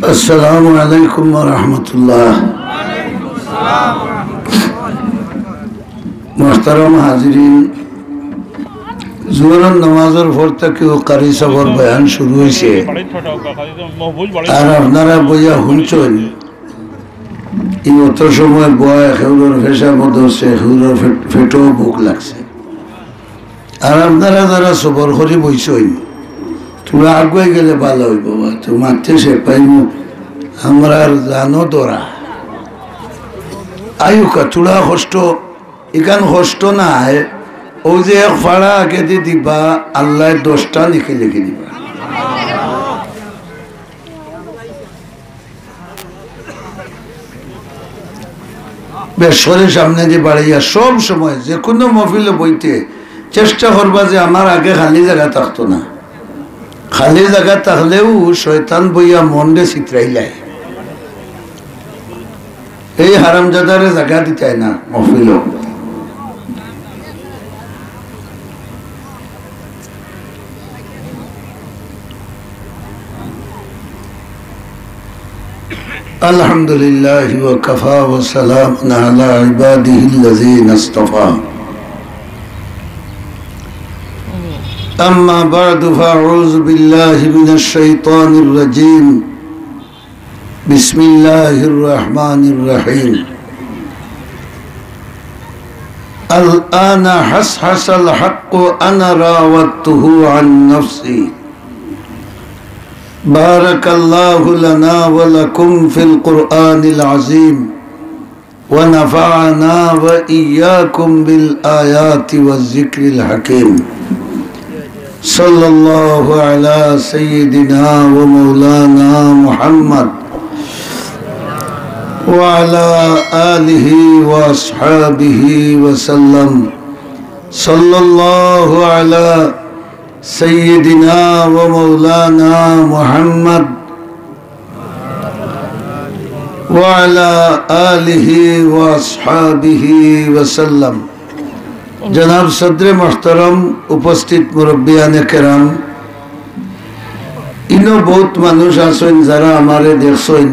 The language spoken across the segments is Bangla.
अस्सलामु अलैकुम व रहमतुल्लाह। मोहतरम हाजिरीन, ज़ोहर नमाजर भोर तक कारी सबर बयान शुरू হইছে আর আপনারা বইয়া শুনছেন। এই অত সময় বয় হেউরর ফেসা মধ্যে হেউরর ফেটো বুক লাগছে আর আপনারা যারা সবর করে বইছেন তোমরা আগুয়ে গেলে ভালো হইব। তো মারতে সে পাইব আমরা জানো তোরা আয়ুকা চূড়া কষ্ট এখান কষ্ট না হয়। ও যে এক ফাড়া আগে দিয়ে দিবা আল্লাহ 10টা লিখে লিখে দিবা। বেশরের সামনে দিয়ে বাড়িয়া সব সময় যে কোনো মহফিলে বইতে চেষ্টা করবা যে আমার আগে খালি জায়গা থাকতো না। খালি জায়গা থাকলেও শয়তান বইয়া মনরে চিত্রাইলায়, এই হারামজাদারে জায়গা দিতে না মহফিল। আলহামদুলিল্লাহি ওয়া কাফা ওয়া সালামুন আলা ইবাদিহিল্লাযীনা ইসতাফা। أما بعد فأعوذ بالله من الشيطان الرجيم. بسم الله الرحمن الرحيم. الآن حسحس الحق أنا راودته عن نفسي. بارك الله لنا ولكم في القرآن العظيم ونفعنا وإياكم بالآيات والذكر الحكيم. صلى الله على سيدنا ومولانا محمد وعلى آله وأصحابه وسلم. صلى الله على سيدنا ومولانا محمد وعلى آله وأصحابه وسلم. जनाब सदर मोहतरम, उपस्थित मुरब्बियाने केराम, इनो बहुत मानुष आছেন যারা আমারে দেখছেন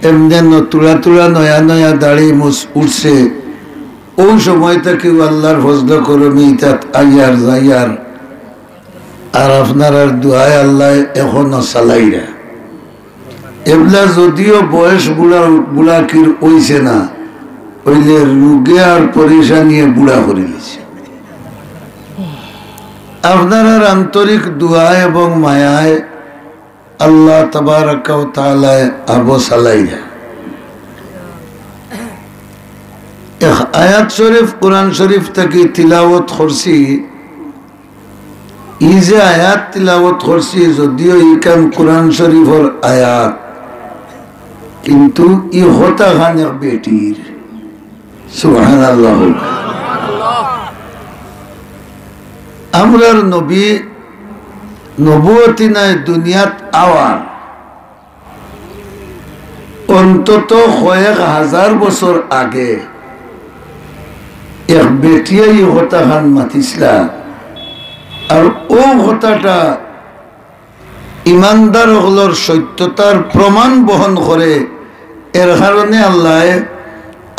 এমনি তুলা তুলা নয়া নয়া দাড়ি মুছ উঠছে। ওই সময়টা কেউ আল্লাহর ফজল করমি ইতাত আইয়ার যাইয়ার আর আপনার দুয়ায় আল্লাহ এখনো চালাইরা। এগুলা যদিও বয়স বুড়া বুড়া কির হইছে না, ওইলে রোগে আর পরেশানিয়ে বুড়া করে দিয়েছে। আপনার আন্তরিক দোয়া এবং মায়ায় আল্লাহ তাবারাক ওয়া তাআলা আবু সালাইরা এক আয়াত শরীফ কোরআন শরীফ থেকে তিলাওয়াত করছি। এই যে আয়াত তিলাওয়াত করছি যদিও ইকাম কোরআন শরীফের আয়াত, কিন্তু ই হতা খান এক বেটির। সুবহানাল্লাহ। আমরার নবী নবুয়তি নাই দুনিয়াত আওয়ার অন্তত কয়েক হাজার বছর আগে এক বেটিয়াই হতা খান মাতিছিলা। আর ও হতাটা ইমানদার হলর সত্যতার প্রমাণ বহন করে। এর কারণে আল্লাহ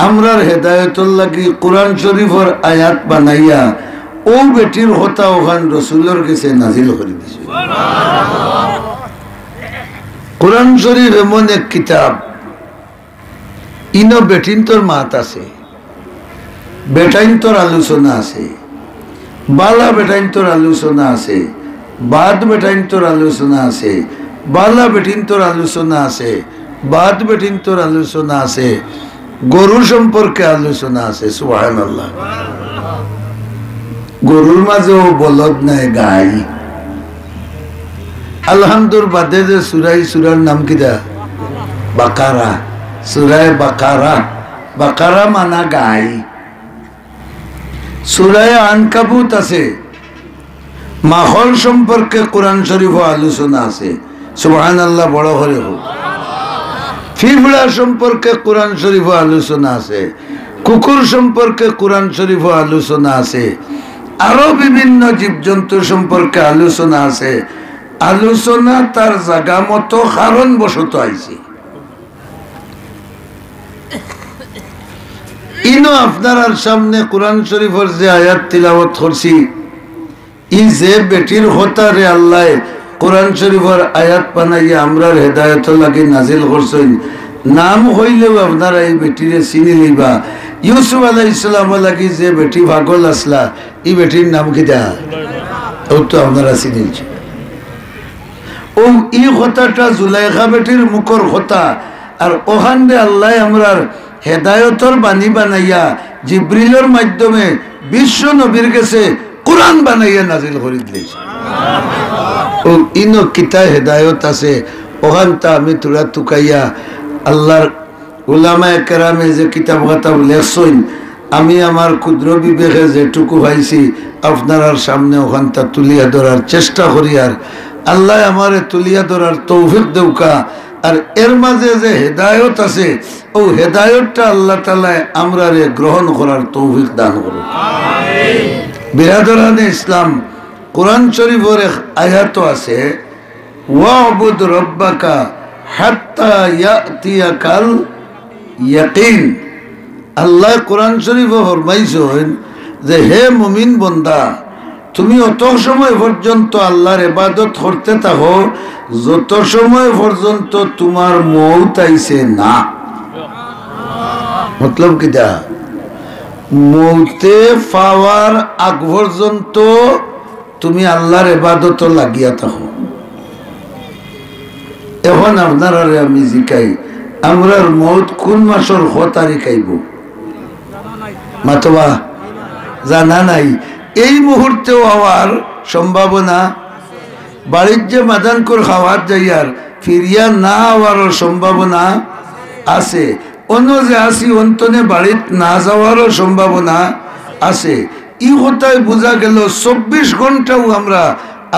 আমরার হেদায়তুল লাগি কোরআন শরীফের আয়াত বানাইয়া ও বেটির হতা ওখান রসুলের কাছে নাজিল করে দিয়েছে। কোরআন শরীফ এমন এক কিতাব, ইনো বেটিন তোর মাত আছে, বেটাইন তোর আলোচনা আছে, বালা বেটাইন তোর আলোচনা আছে, বাদ বেটাইন তোর আলোচনা আছে, বালা বেটিন তোর আলোচনা আছে, বাদ বেটিন তোর আলোচনা আছে, গরু সম্পর্কে আলোচনা আছে। সুবহানাল্লাহ। গরুর মাঝেও বলদ নাই গাই। আলহামদুর বাদে যে সুরাই সুরার নাম কিটা বাকারা, সুরায় বাকারা। বাকারা মানা গাই। সুরায় আনকাবুত আছে, মাহল সম্পর্কে কোরআন শরীফ আলোচনা আছে। সুবহানাল্লাহ, বড় করে হোক। ফিফড়া সম্পর্কে কোরআন শরীফ আলোচনা আছে, কুকুর সম্পর্কে কোরআন শরীফ আলোচনা আছে, আরো বিভিন্ন জীবজন্তু সম্পর্কে আলোচনা আছে। আলোচনা তার জায়গা মতো কারণ বশত আইছে। ইনো আপনার সামনে কোরআন শরীফের যে আয়াত তিলাওয়াত করছি, ই যে বেটির হতারে আল্লাহ কোরআন শরীফের আয়াত বানাইয়া আমরার হেদায়ত লাগে নাজিল করছেন, নাম হইলেও আপনারা এই বেটিরে চিনি লইবা। ইউসুফ আলাইহিস সালাম লাগি যে বেটি পাগল আসলা, এই বেটির নাম কি দা ও তো আপনারা চিনিছে। ও ই কথাটা জুলাইখা বেটির মুখর কথা, আর ওখানে আল্লাহ আমরার হেদায়তর বাণী বানাইয়া জিব্রিলের মাধ্যমে বিশ্ব নবীর কাছে কোরআন বানাইয়া নাজিল করে দিয়েছে। ও ইনো কিতা হেদায়ত আছে ওখানটা আমি তোরা তুকাইয়া আল্লাহর উলামায়ে কেরামে যে কিতাব কথা লেখছেন, আমি আমার ক্ষুদ্র বিবেকে যেটুকু পাইছি আপনার সামনে ওখানটা তুলিয়া ধরার চেষ্টা করি। আর আল্লাহ আমারে তুলিয়া ধরার তৌফিক দেউকা। আর এর মাঝে যে হেদায়ত আছে ও হেদায়তটা আল্লাহ তাআলা আমরারে গ্রহণ করার তৌফিক দান করুন। বিরাদরানে ইসলাম, কোরআন শরীফের এক আয়াত আছে, ওয়াবুদ রব্বাকা হাত্তা ইয়াতিয়াকাল ইয়াকিন। আল্লাহ কোরআন শরীফে ফরমাইছেন যে হে মুমিন বান্দা, তুমি অত সময় পর্যন্ত আল্লাহর ইবাদত করতে থাকো যত সময় পর্যন্ত তোমার মওত আইছে না। মতলব কি দা, মওতে পাওয়ার আগ পর্যন্ত তুমি আল্লাহর ইবাদত লাগিয়া থাকো। এখন আপনারা আমি জিকাই, আমরার মওত কোন মাসের ক তারিখ আইব মাতবা জানা নাই। এই মুহূর্তেও হওয়ার সম্ভাবনা, বাড়ির যে মাদান করে খাওয়ার যাইয়ার ফিরিয়া না হওয়ারও সম্ভাবনা আছে। অন্য যে আসি অন্তনে বাড়িত না যাওয়ারও সম্ভাবনা আছে। ই কথায় বোঝা গেল 24 ঘন্টাও আমরা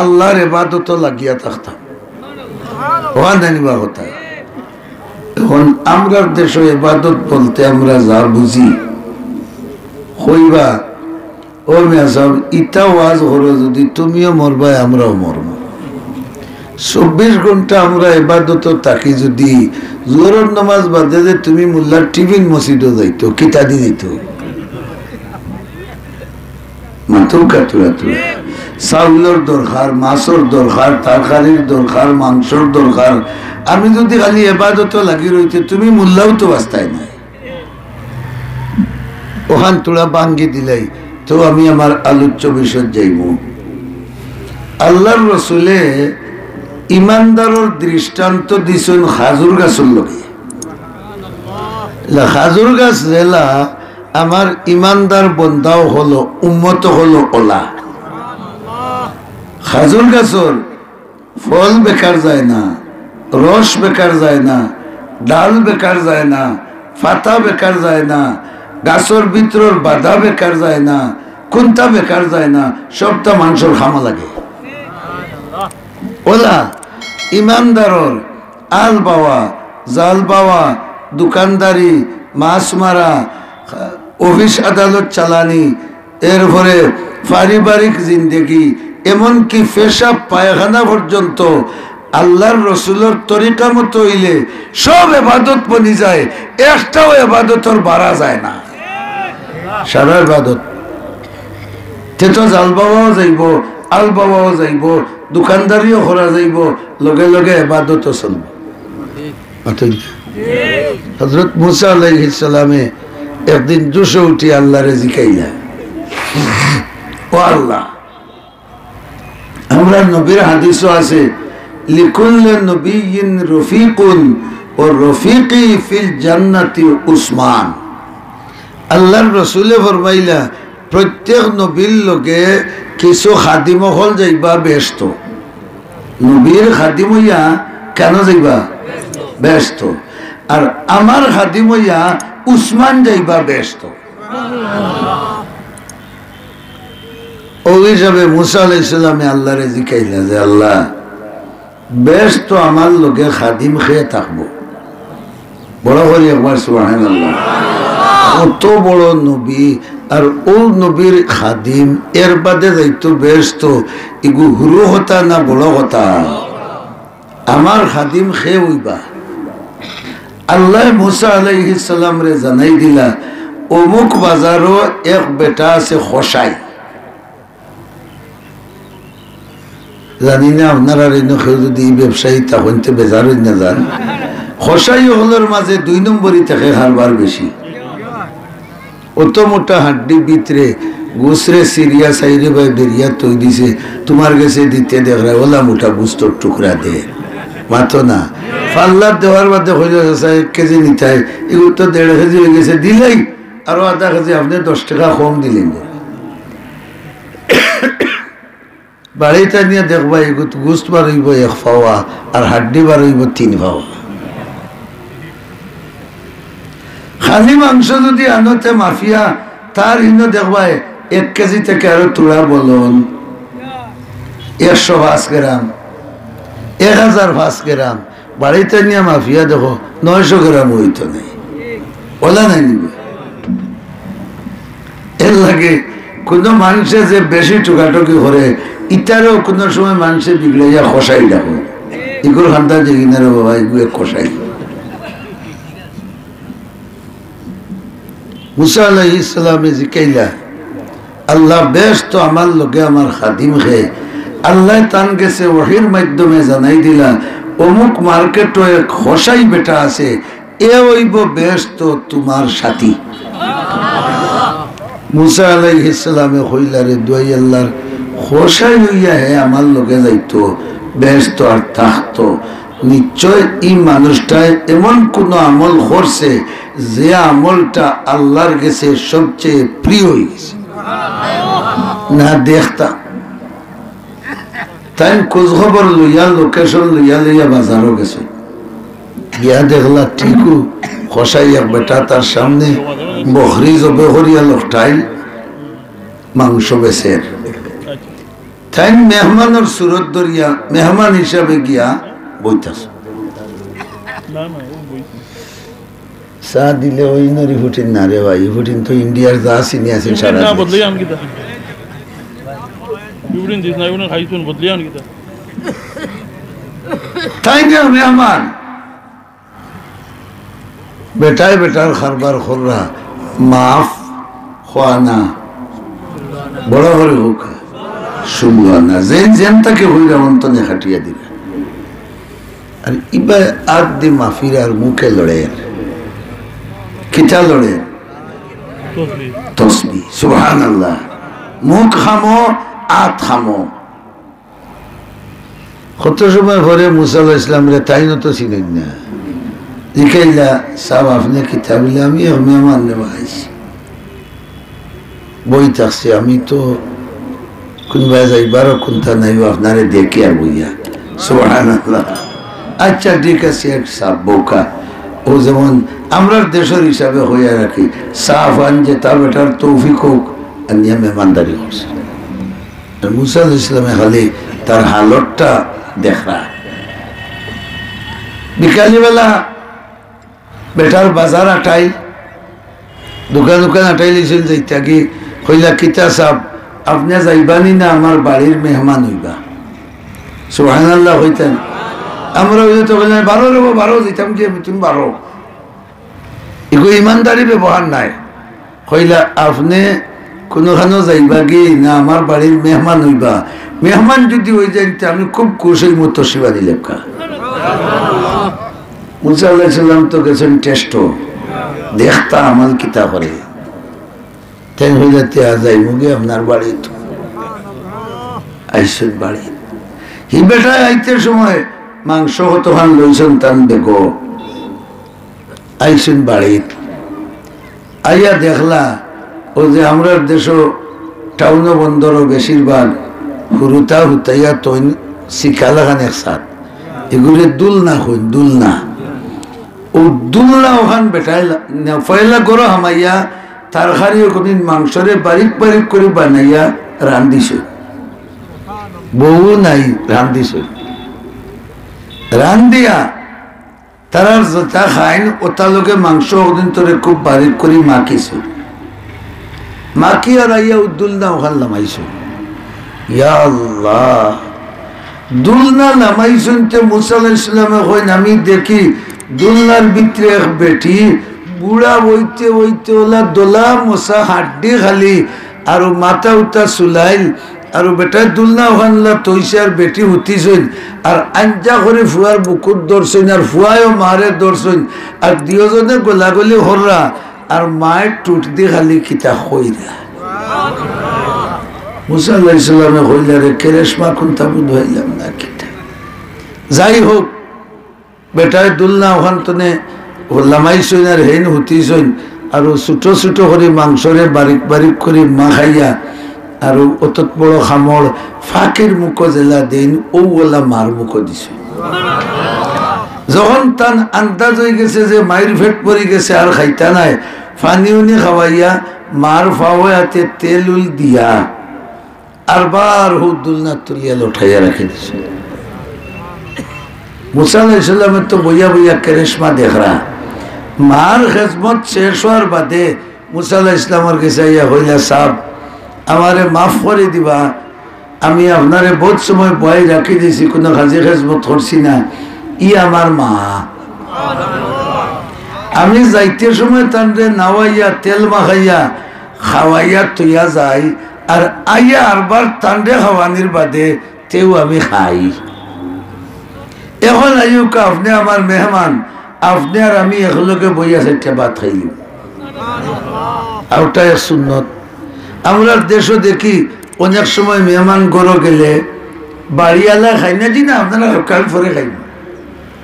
আল্লাহর ইবাদত লাগিয়া থাকতাম। ওয়া জানিবা কথা। এখন আমরার দেশে ইবাদত বলতে আমরা যা বুঝি হইবা ও মিয়া সাহেব, ইটা ওয়াজ হলো যদি তুমিও মরবা আমরাও মরব। 24 ঘন্টা আমরা ইবাদত থাকি, যদি জোহরের নামাজ বাদে যে তুমি মোল্লার টিফিন মসজিদও যাইতো কিতা দি দিত মাথুর কাতুরা তুরা, চাউলের দরকার, মাছের দরকার, তরকারির দরকার, মাংসর দরকার। আমি যদি খালি ইবাদত লাগি রইতে তুমি মোল্লাও তো বাস্তায় নাই। ওখান তোরা ভাঙ্গি দিলাই তো আমি আমার আলোচ্য বিষয় যাইব। আল্লাহর রসুলে ইমানদারের দৃষ্টান্ত দিছেন খাজুর গাছের লগে। খাজুর গাছ রেলা আমার ইমানদার বন্দাও হলো, উম্মত হলো ওলা। খাজুর গাছের ফল বেকার যায় না, রস বেকার যায় না, ডাল বেকার যায় না, পাতা বেকার যায় না, গাছের ভিতরের বাধা বেকার যায় না, কোনটা বেকার যায় না, সবটা মানুষের খামা লাগে। ওলা ইমানদারর আল বাওয়া, জাল বাওয়া, দোকানদারি, মাছ মারা, অফিস আদালত চালানি, এরপরে পারিবারিক জিন্দেগি, এমনকি পেশাব পায়খানা পর্যন্ত আল্লাহর রসুলের তরিকা মতো হইলে সব ইবাদত বনি যায়, একটাও ইবাদতর বাড়া যায় না। সারা ইবাদত তেতো জাল বাবাও যাইব, আল বাবাও যাইব, দোকানদারিও করা যাইব, লগে লগে ইবাদতও চলব। হযরত মুসা আলাইহিস সালামে একদিন জোশে উঠি আল্লাহরে জিকাইলা, ও আল্লাহ, আমরা নবীর হাদিসও আছে, লিকুল্লি নবিয়্যিন রফিকুন ও রফিকি ফিল জান্নাতি উসমান। আল্লাহর রসুলে ফরমাইলা প্রত্যেক নবীর লগে কিছু খাদিম হল যাইবা ব্যস্ত। নবীর খাদিম হইয়া কেন যাইবা ব্যস্ত, আর আমার খাদিম হইয়া উসমান যাইবা ব্যস্ত। ওই হিসাবে মুসা আলাইহিস সালামে আল্লাহরে জিকাইলা যে আল্লাহ, ব্যস্ত আমার লগে খাদিম খেয়ে থাকবো। বড় করে একবার সুবহানাল্লাহ। কত বড় নবী আর ও নবীর খাদিম এর বাদে যাইতো ব্যস্ত এগু হুরু হতা না বড় হতা আমার খাদিম খে হইবা আল্লাহ মুসা আলাইহিস সালাম রে জানাই দিলা অমুক বাজারও এক বেটা আছে খসাই জানি না আপনারা কেউ যদি ব্যবসায়ী তখন তো বেজার না যান খসাই হলের মাঝে 2 নম্বরই থাকে হারবার বেশি অত মোটা হাড্ডি ভিতরে গুসরে সিরিয়া সাইরে ভাই বেরিয়া তৈ দিছে তোমার কাছে দিতে দেখরা ওলা মোটা গুস্তর টুকরা দে মাতো না পাল্লার দেওয়ার বাদে হইল 1 কেজি নিতাই এগুলো তো 1.5 কেজি হয়ে গেছে দিলেই আরো আধা কেজি আপনি 10 টাকা কম দিলেন বাড়িটা নিয়ে দেখবা এগুলো গুস্ত বাড়ইব 1 পাওয়া আর হাড্ডি বাড়ইব 3 পাওয়া খালি মাংস যদি আনতে মাফিয়া তার ইনো দেখবা 1 কেজি থেকে আরো তুলা বলুন 105 গ্রাম 1005 গ্রাম বাড়িতে নিয়ে মাফিয়া দেখো 900 গ্রাম হইতো নাই ওলা নাই নিবে এর লাগে কোনো মানুষে যে বেশি টুকাটুকি করে ইটারও কোনো সময় মানুষে বিগড়াইয়া খসাই ডাকো এগুলো খান্তা যে কিনারে বাবা এগুলো খসাই মুসা আলাইহিস সালামে জিকাইলা আল্লাহ বেশ তো আমার লগে আমার খাদিম হে আল্লাহ তান গেছে ওহির মাধ্যমে জানাই দিলা অমুক মার্কেটও এক খসাই বেটা আছে এ হইব বেশ তো তোমার সাথী মুসা আলাইহিস সালামে কইলা রে দুই আল্লাহর খসাই হইয়া হে আমার লগে যাইতো বেশ তো আর থাকতো নিশ্চয় এই মানুষটায় এমন কোন আমল করছে যে আমলটা আল্লাহর কাছে সবচেয়ে প্রিয় হয়ে গেছে না দেখতাম তাই খোঁজ খবর লইয়া লোকেশন লইয়া বাজারও গেছে গিয়া দেখলা ঠিকও খসাই এক বেটা তার সামনে বকরি জবে করিয়া লোকটাই মাংস বেচের তাই মেহমানের সুরত ধরিয়া মেহমান হিসাবে গিয়া বইতাস চা দিলে ওই নরি ফুটিন না রে ভাই ফুটিন তো ইন্ডিয়ার যা চিনি আছে সারা তাই না মেহমান বেটায় বেটার খারবার খররা মাফ খানা বড় করে হোক সুবহানা যেন তাকে হইরা অন্তনে খাটিয়া দিবে আর ইবা আদি মাফির আর মুখে লড়ে কিতা লড়ে তসবিহ সুবহানাল্লাহ মুখ খামো আত খামো কত সময় পরে মুসা আলাইহিস সালাম রে তাইনো তো চিনেন না জিকাইলা সাহেব আপনি কিতাব বলে আমি মেহমান নেওয়া আইছি বই থাকছে আমি তো কোনবা যাইবারও কোনটা নাই আপনারে দেখি আর বইয়া সুবহানাল্লাহ আচ্ছা ঠিক আছে এক সাপ বোকা ও যেমন আমরা দেশের হিসাবে হইয়া রাখি সাফ আনছে তা বেটার তৌফিক হোক আনিয়া মেহমানদারি করছে মুসা আলাইহিস সালামে খালি তার হালতটা দেখা বিকালবেলা বেটার বাজার আটাই দোকান আটাই লিছেন যাইতা কি কইলা কিতা সাপ আপনি যাইবানি না আমার বাড়ির মেহমান হইবা সুবহানাল্লাহ হইতেন আমরা ওই তো বললাম 12 রেবো 12 যেতাম কি তুমি 12 এগুলো ইমানদারি ব্যবহার নাই কইলা আপনি কোনোখানো যাইবা কি না আমার বাড়ির মেহমান হইবা মেহমান যদি হয়ে যায় আমি খুব খুশি মতো শিবা দিলাম কা মুসা আলাইহিস সালাম তো গেছেন টেস্ট দেখতা আমল কিতা করে তাই হয়ে যাতে যাই মুগে আপনার বাড়ি তো আইসুন বাড়ি হি বেটায় আইতে সময় মাংস কতখান লইছেন তান দেখো আইসুন বাড়ি আইয়া দেখলা ও যে আমরা দেশ টাউন বন্দরও বেশিরভাগ হুরুতা হুতাইয়া তৈন শিখা লাগান একসাথ এগুলি দুলনা হইন দুলনা ও দুলনা ওখান বেটাই পয়লা গরো হামাইয়া তারকারি কোনদিন মাংসরে বারিক বারিক করে বানাইয়া রান্ধিছ বউ নাই রান্ধিছ রান্ধিয়া তারা যেটা খাইন ওটা লোকে মাংস ওদিন তোরে খুব বারিক করে মাখিছে, মাখি আর আইয়া দুলনা ওখান নামাইছে। ইয়া আল্লাহ, দুলনা নামাইছেন তে মুসা আলাইহিস সালামে কইন আমি দেখি দুলনার ভিতরে এক বেটি বুড়া হইতে হইতে ওলা দোলা মশা হাড্ডি খালি আর মাথা উঠা চুলাইল আর বেটা দুলনা ওখানলা তৈছে আর বেটি উঠিছেন আর আঞ্জা করে ফুয়ার বুকুর ধরছেন আর ফুয়ায়ও মারে ধরছেন আর দুজনে গোলাগলি হররা আর মায়ের টুট দিয়ে খালি কিতা হইরা। মুসা আলাইহিস সালামে কইলা রে কেরেশমা কোনটা বুধ হইলাম না কিতা। যাই হোক বেটায় দুলনা ওখান তনে লামাইছেন আর হেন হুতিছেন আর ছোট ছোট করে মাংসরে বারিক বারিক করে মা খাইয়া আর অতত বড় খামড় ফাঁকির মুখ জেলা দিন ওলা মার মুখ দিছে। যখন তান আন্দাজ হয়ে গেছে যে মায়ের ভেট পড়ে গেছে আর খাইতা নাই, পানি উনি খাওয়াইয়া মার ফাওয়াতে তেল উল দিয়া আর বার হুদুলনা তুলিয়া লঠাইয়া রাখি দিছে। মুসা আলাইহিস সালামের তো বইয়া বইয়া কেরেশমা দেখরা। মার খেজমত শেষ হওয়ার বাদে মুসা আলাইহিস সালামের কাছে আইয়া হইলা সাহেব আমারে মাফ করে দিবা, আমি আপনারে বহুত সময় বয় রাখি দিয়েছি, কোনো কাজে খেজমত করছি না, ই আমার মা। আমি যাইতে সময় তানরে নাওয়াইয়া তেল মাখাইয়া খাওয়াইয়া তুইয়া যাই আর আইয়া আরবার তানরে খাওয়ানির বাদে তেও আমি খাই। এখন আইউকা আপনি আমার মেহমান, আপনি আর আমি একলগে বইয়া চারটা ভাত খাইলি। ওটা এক সুন্নত। আমরা দেশও দেখি অনেক সময় মেহমান গরো গেলে বাড়িওয়ালা খাই না জি না আপনারা কাল পরে খাই না,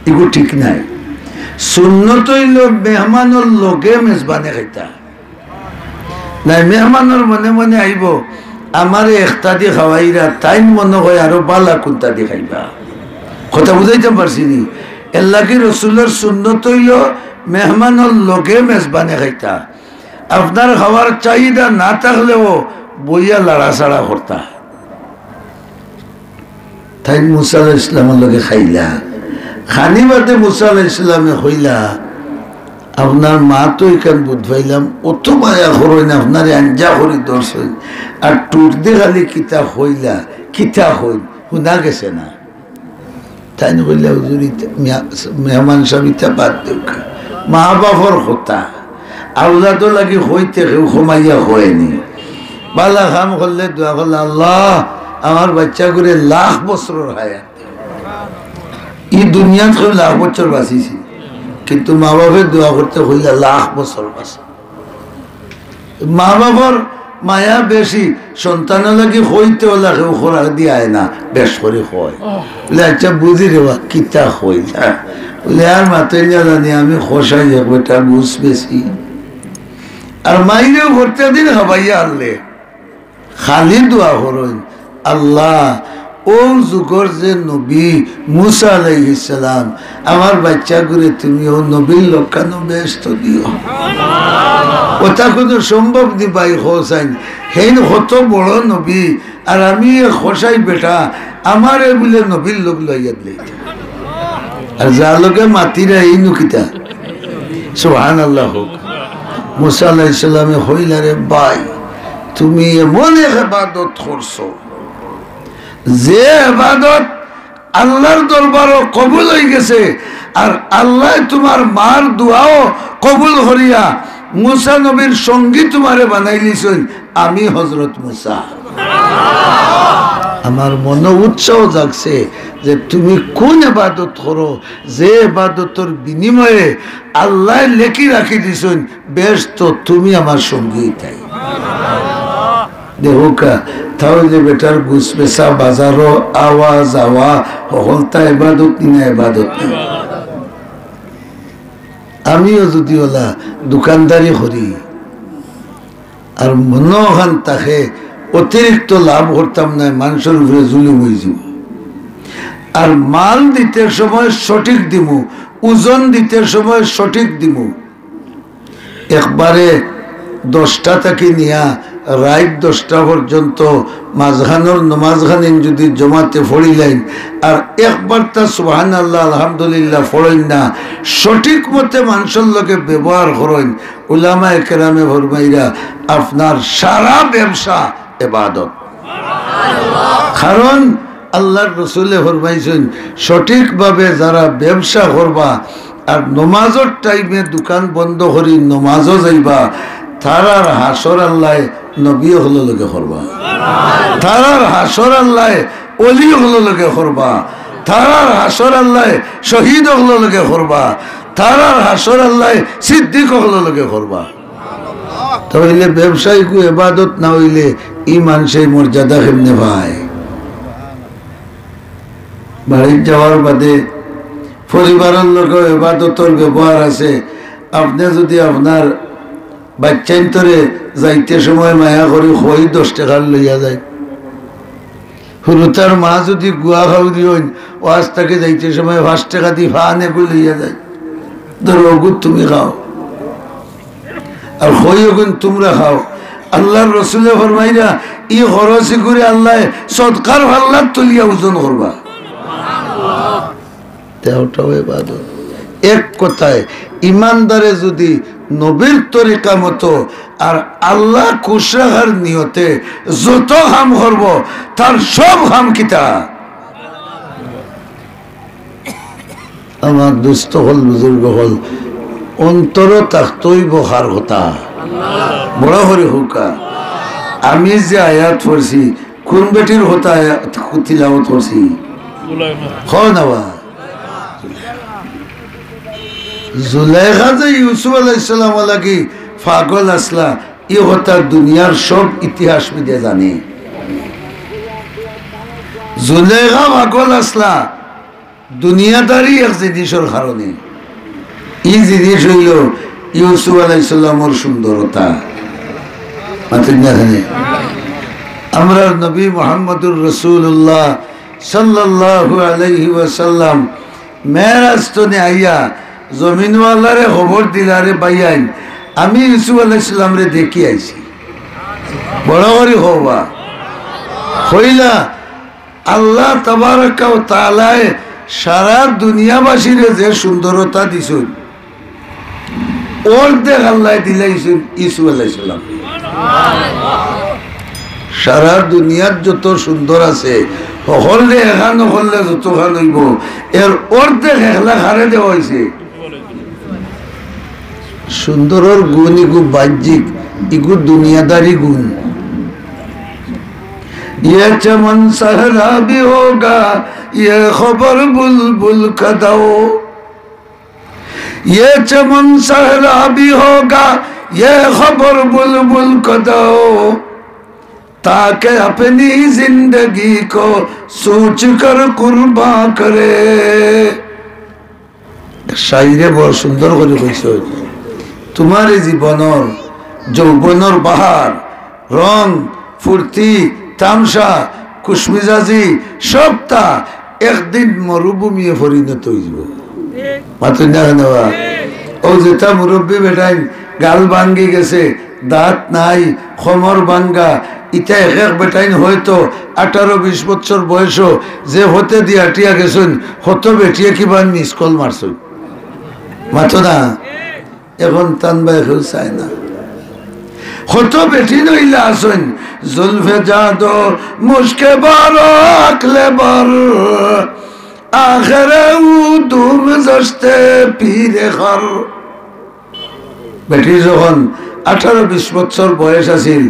এগুলো ঠিক নাই। সুন্নত হইল মেহমানের লগে মেজবানে খাইতা নাই, মেহমানের মনে মনে আইব আমার একটা দিয়ে খাওয়াইরা তাই মনে হয় আরো বালা কোনটা দিয়ে খাইবা। কথা বুঝাইতে পারছি নি? এর লাগি রসুলের সুন্নত হইল মেহমানের লগে মেজবানে খাইতা। আপনার খাওয়ার চাহিদা না থাকলেও বইয়া লাড়াছাড়া করতা। তাই মুসা আলাইহিস সালামের লগে খাইলা, খানি বাদে মুসা আলাইহিস সালামে হইলা আপনার মা তো এখান বুধ পাইলাম অত মায়া হরইন আপনার আঞ্জা করি দর্শন আর টুট দিয়ে খালি কিতা হইলা কিতা হইল শুনা গেছে না। তাই বললা হুজুরি মেহমান সাবিতা বাদ দেউকা, মা বাপর কথা আউলাদও লাগি হইতে কেউ ঘুমাইয়া হয়নি। বালা খাম করলে দোয়া করলে আল্লাহ আমার বাচ্চা করে লাখ বছর হায়াত, এই দুনিয়াত কেউ লাখ বছর বাঁচিছি, কিন্তু মা বাপের দোয়া করতে হইলে লাখ বছর বাঁচে। মা বাবার মায়া বেশি, সন্তানের লাগি হইতে হলে কেউ খোরাক দিয়ে আয় না, বেশ করে হয় বলে আচ্ছা বুঝি রে বা কিতা হইলা বলে আর মাথায় না জানি আমি খসাই যাবো, এটা বুঝ বেশি। আর মাইরেও করতে দিন হবাইয়া আনলে খালি দোয়া করুন আল্লাহ ও যুগর যে নবী মুসা আলাইহিস সালাম আমার বাচ্চা করে তুমি ও নবীর লক্ষানো ব্যস্ত দিও। ওটা কোনো সম্ভব দি ভাই হোসাইন হেন কত বড় নবী আর আমি খসাই বেটা আমার বলে নবীর লোক লইয়া দিলে আর যা লোকে মাতিরা এই নুকিতা সুবহানাল্লাহ হোক। মুসা আলাইহিস সালামে হইলা রে ভাই তুমি এমন এক ইবাদত করছো যে ইবাদত আল্লাহর দরবারও কবুল হয়ে গেছে আর আল্লাহ তোমার মার দোয়াও কবুল করিয়া মুসা নবীর সঙ্গী তোমারে বানাইলিছেন আমি হযরত মুসা। আমার মনে উৎসাহ জাগছে যে তুমি কোন ইবাদত করো যে ইবাদতের বিনিময়ে আল্লাহ লেখি রাখি দিছেন বেশ তো তুমি আমার সঙ্গী। তাই দেখোকা তাহলে বেটার ঘুষ পেশা বাজারও আওয়া যাওয়া হলতা ইবাদত না ইবাদত না। আমিও যদি ওলা দোকানদারি করি আর মনোহান তাকে অতিরিক্ত লাভ করতাম না, মানুষের উপরে জুলুম হয়ে যাব। আর মাল দিতে সময় সঠিক দিমু, ওজন দিতে সময় সঠিক দিমু। একবারে 10টা থেকে নিয়া রাত 10টা পর্যন্ত মাঝখানোর নমাজখানি যদি জমাতে পড়িলেন আর একবার তা সুবহানাল্লাহ আলহামদুলিল্লাহ পড়েন না, সঠিক মতে মানুষের লোকে ব্যবহার করেন, উলামায়ে কেরামে ফরমাইরা আপনার সারা ব্যবসা ইবাদত। কারণ আল্লাহর রাসূলে ফরমাইছেন সঠিকভাবে যারা ব্যবসা করবা আর নমাজের টাইমে দোকান বন্ধ করি নমাজও যাইবা, তারার হাসর আল্লাহ নবী হলো লোকে করবা, তারার হাসর আল্লাহ অলি হলো লোকে করবা, তারার হাসর আল্লাহ শহীদ হলো লোকে করবা, তারার হাসর আল্লাহ সিদ্দিক হলো লোকে করবা। তাহলে ব্যবসায়ী কো ইবাদত না হইলে ই মানুষের মর্যাদা কেমনে পায়? বাড়ির যাওয়ার বাদে পরিবারের লোকেও ইবাদতের ব্যবহার আছে। আপনি যদি আপনার বাচ্চান্তরে যাইতে সময় মায়া করে হই 10 টাকা লইয়া যায়, হুরুতার মা যদি গুয়া খাও দিন ওয়াজ তাকে যাইতে সময় 5 টাকা দিয়ে ফানে করে লইয়া যায়, ধরো ওগুন তুমি খাও আর হই ওগুন তোমরা খাও। আল্লাহর রাসূলে ফরমাইরা ই খরচি করে আল্লাহ সদকার ভাল্লাত তুলিয়া ওজন করবা। এক কথায় ইমানদারে যদি নবীর তরিকা মতো আর আল্লাহ খুশ রাখার নিয়তে যত কাম করব তার সব কাম কিতা আমার দুস্থ হল বুজুর্গ হল অন্তর তাকতই বহার কথা বড় হরি হুকা। আমি যে আয়াত পড়ছি কোন বেটির হতা তিলাওয়াত করছি জুলাইখা যে ইউসুফ আলাইহিস সালাম লাগি পাগল আসলা, ই হতা দুনিয়ার সব ইতিহাস মিলে জানে। জুলাইখা পাগল আসলা দুনিয়াদারি এক জিনিসের কারণে, ই জিনিস হইল ইউসুফ আলাইহিস সালামের সুন্দরতা। আমরা নবী মুহাম্মদুর রাসূলুল্লাহ সাল্লাল্লাহু আলাইহি ওয়াসাল্লাম মেরাজ তো নে আইয়া জমিনওয়ালারে খবর দিলারে বাইয়াইন আমি ইউসুফ আলাইহিস সালাম রে দেখি আইছি, বড় করে হওয়া হইলা আল্লাহ তাবারাকা ওয়া তাআলা সারা দুনিয়াবাসীর যে সুন্দরতা দিছেন ওর দেখ আল্লাহ দিলাইছেন ইউসুফ আলাইহিস সালাম। সারা দুনিয়ার যত সুন্দর আছে হলে এখান হলে যত খান হইব এর অর্ধেক একলা হারে দেওয়া হয়েছে। সুন্দরের গুণ ইগু বাহ্যিক, ইগু দুনিয়াদারি গুণ। ये चमन सहरा भी होगा ये खबर बुलबुल का दो, ये चमन सहरा भी होगा ये खबर बुलबुल का दो, ताकि अपनी जिंदगी को सोच कर कुर्बा करे। शायरे बड़ सुंदर করে কইছো, তোমার জীবনের যৌবনের বাহার রং ফুর্তি তামসা কুশমিজাজি সবটা একদিন মরুভূমি পরিণত হইব। মাত্র না নেওয়া ও যেটা মুরব্বী বেটাই গাল ভাঙ্গি গেছে, দাঁত নাই, খমর ভাঙ্গা, ইটা এক বেটাইন হয়তো 18-20 বছর বয়স যে হতে দিয়ে আটিয়া গেছেন হত বেটিয়ে কিবা মিস কল মারছেন মাথো না, এখন টানবাই কেউ চায় না। হত বেটি নইলা আসেন জুলফে জাদো মুশকে বারো আকলে বার আখেরে উদুম জস্তে পীরে খর। বেটি যখন 18-20 বছর বয়স আছিল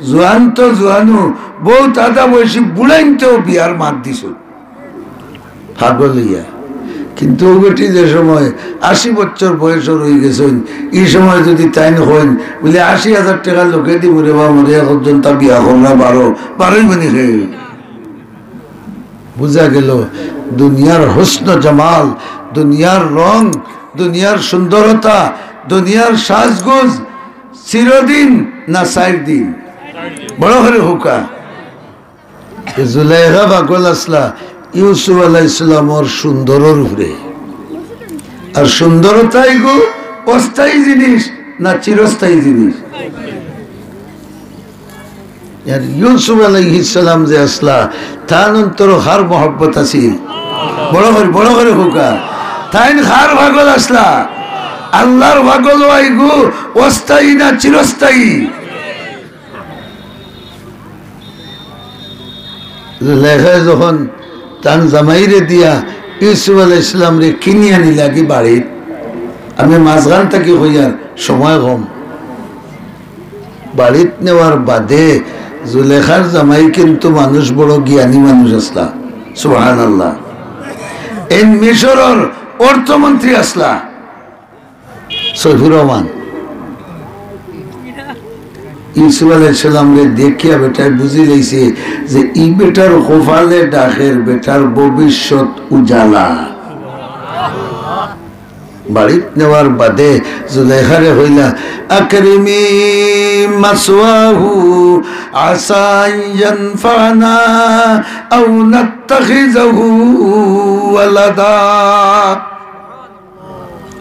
জোয়ান তো জোয়ানু বউ দাদা বয়সী বুড়াইনতেও বিয়ার মাত দিছ পাগলিয়া। কিন্তু বেটি যে সময় 80 বছর বয়স রয়ে গেছেন এই সময় যদি তাই হন বলে 80,000 টাকা লোকে দিব রে বা মরে একজন তা বিয়া করলা 12 মানে খেয়ে বুঝা গেল দুনিয়ার হোসন জামাল, দুনিয়ার রং, দুনিয়ার সুন্দরতা, দুনিয়ার সাজগোজ চিরদিন না 4 দিন। বড় করে হুকা জুলাইখা পাগল আসলা ইউসুফ আলাইহিস সালামের সুন্দরের উপরে। আর সুন্দরতাই গো অস্থায়ী জিনিস না চিরস্থায়ী জিনিস? আর ইউসুফ আলাইহিস সালাম যে আসলা তার অন্তর হার মহব্বত আছিল বড় করে হুকা তাইন হার ভাগল আসলা আল্লাহর ভাগল আইগু অস্থায়ী না চিরস্থায়ী লেখা যখন তান জামাইরে দিয়া ইউসুফ আলাইহিস সালাম রে কিনে আনি লাগি বাড়িত আমি মাঝখান থাকি হইয়ার সময় কম বাড়িত নেওয়ার বাদে জুলেখার জামাই কিন্তু মানুষ বড় জ্ঞানী মানুষ আসলা সুবহানাল্লাহ এই মিশরের অর্থমন্ত্রী আসলা সৈফুর রহমান ইউসুফ আলাইহিস সালাম রে দেখিয়া বেটায় বুঝি লইছে যে ই বেটার কপালে ডাকের বেটার ভবিষ্যৎ উজালা বাড়িত নেওয়ার বাদে জুলেখারে হইলা আকরিমি মাসওয়াহু আসা ইয়ানফানা আও নাত্তাখিযহু ওয়ালাদা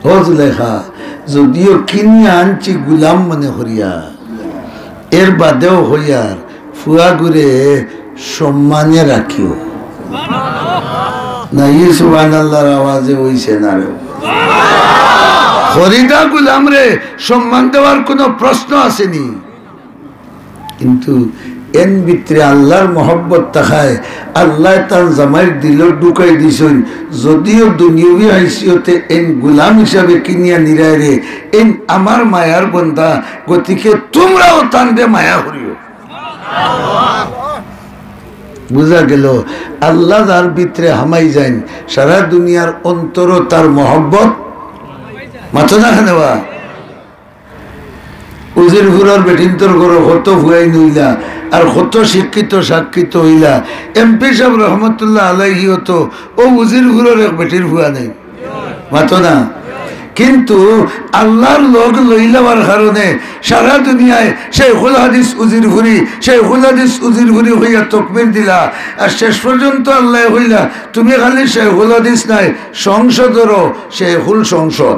ও জুলেখা যদিও কিনি আনছি গুলাম মনে করিয়া এর বাদেও হইয়ার ফুয়া ঘুরে সম্মানে রাখিও না ই সুবহানাল্লাহর আওয়াজে হইছে না রে হরিদা গুলাম রে সম্মান দেওয়ার কোন প্রশ্ন আসেনি কিন্তু এন ভিতরে আল্লাহর মহব্বত তাকায় আল্লাহ তার জামাইর দিল ঢুকাই দিছেন যদিও দুনিয়াবি হাইসিয়তে এন গুলাম হিসাবে কিনিয়া নিরায় রে এন আমার মায়ার বন্ধা গতিকে তোমরাও তানবে মায়া করিও বুঝা গেল আল্লাহ তার ভিতরে হামাই যান সারা দুনিয়ার অন্তর তার মহব্বত মাথা না খানেবা উজির ঘুরার বেটিন্তর ঘর কত ভুয়াই নইলা আর কত শিক্ষিত সাক্ষিত হইলা এমপি সাহেব রহমতুল্লাহ আলাইহি হতো ও উজির ঘুরার এক বেটির ভুয়া নেই মাথা না কিন্তু আল্লাহর লোক লইলাবার কারণে সারা দুনিয়ায় শাইখুল হাদিস উজির ঘুরি হইয়া তকবীর দিলা আর শেষ পর্যন্ত আল্লাহ হইলা তুমি খালি শাইখুল হাদিস নাই সংসদেরও শাইখুল সংসদ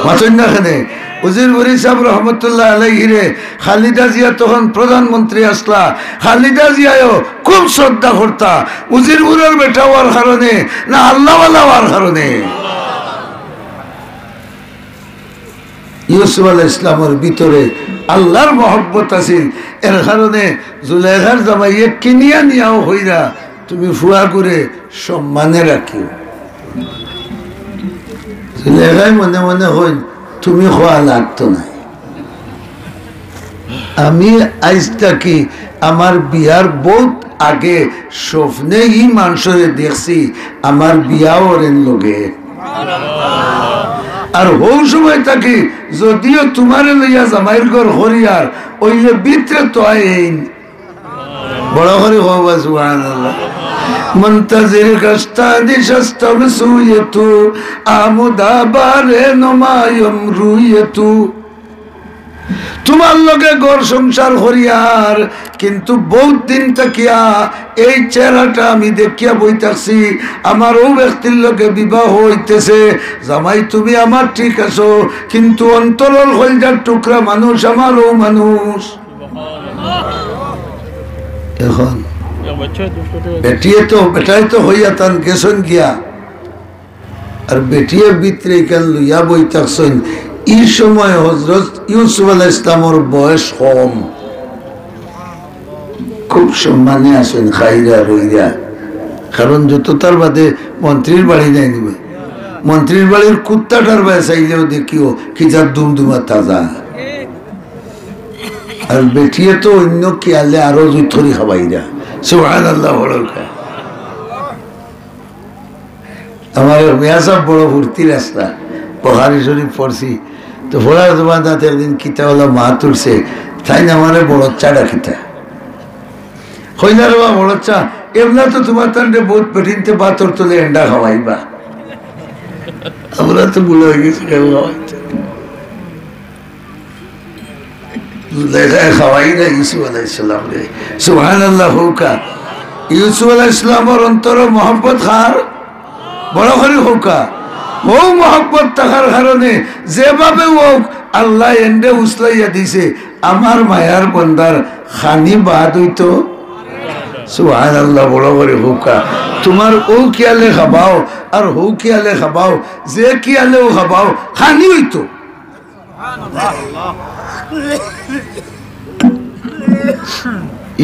মাথা না খানে উজির ঘুরি সাহেব রহমতুল্লাহ আলাইহি রে খালিদা জিয়া তখন প্রধানমন্ত্রী আসলা খালিদা জিয়াও খুব শ্রদ্ধা করতা উজির ঘুরের বেটা হওয়ার কারণে না আল্লাহওয়ালা হওয়ার কারণে ইউসুফ আলাইহিস ইসলামের ভিতরে আল্লাহর মহব্বত আছিল এর কারণে জুলেখার জামাইয়ে কিনিয়া নিয়াও হইরা তুমি ফুয়া করে সম্মানে রাখিও জুলেখাই মনে মনে হইন তুমি খোয়া লাগতো না আমি আজ থাকি আমার বিয়ার বহুত আগে স্বপ্নে ই মানুষরে দেখছি আমার বিয়াও রেন লগে আর হৌ সময় থাকি যদিও তোমারে লইয়া জামাইর ঘর হরিয়ার ওইলে ভিতরে তো আইন বড় করে হবা সুবহানাল্লাহ মুনতাজির কাস্তাদি শাস্তাব সুয়তু আমুদাবারে নমায়ম রুয়তু তোমার লগে ঘর সংসার হরিয়ার কিন্তু বহুত দিন থাকিয়া এই চেহারাটা আমি দেখিয়া বইতাছি আমার ও ব্যক্তির লগে বিবাহ হইতেছে জামাই তুমি আমার ঠিক আছো কিন্তু অন্তরল কলজার টুকরা মানুষ আমারও মানুষ এখন বেটাই তো হইয়া তান গেছেন গিয়া আর বেটিয়ে ভিতরে কেন লইয়া বইতাছেন এই সময় হযরত ইউসুফ আলাইহিস ইসলামের বয়স কম খুব সম্মানে আসেন খাইরা রইরা কারণ যত তার বাদে মন্ত্রীর বাড়ি নাই নিবে মন্ত্রীর বাড়ির কুত্তাটার বাই চাইলেও দেখিও কি যার দুমদুমা তাজা আর বেটিয়ে তো অন্য খেয়ালে আরো জুথরি খাবাইরা সুবহানাল্লাহ বড়কা আমার মেয়া সব বড় ভর্তি রাস্তা বুখারী শরীফ পড়ছি তো ফোড়ার তোমার দাঁতে একদিন কিতাওয়ালা মা তুলছে তাই না আমার বড় চাটা খিতা হইলার বা বড় চা এমনা তো তোমার তান্ডে বহুত পেটিনতে পাথর তোলে এন্ডা খাওয়াইবা আমরা তো ভুলে হয়ে গেছি খাওয়াইতে খাওয়াই না ইউসুফ আলাইহিস সালাম রে সুবহানাল্লাহ হোকা ইউসুফ আলাইহিস সালামের অন্তর মহব্বত খার বড় করে হোকা ও মহব্বত থাকার কারণে যেভাবে হোক আল্লাহ এন্ডে উসলাইয়া দিছে আমার মায়ার বন্দার খানি বাদ হইতো সুবহানাল্লাহ বড় করে হুকা তোমার ও কিয়ালে খাবাও আর হৌ কিয়ালে খাবাও যে কিয়ালেও খাবাও খানি হইতো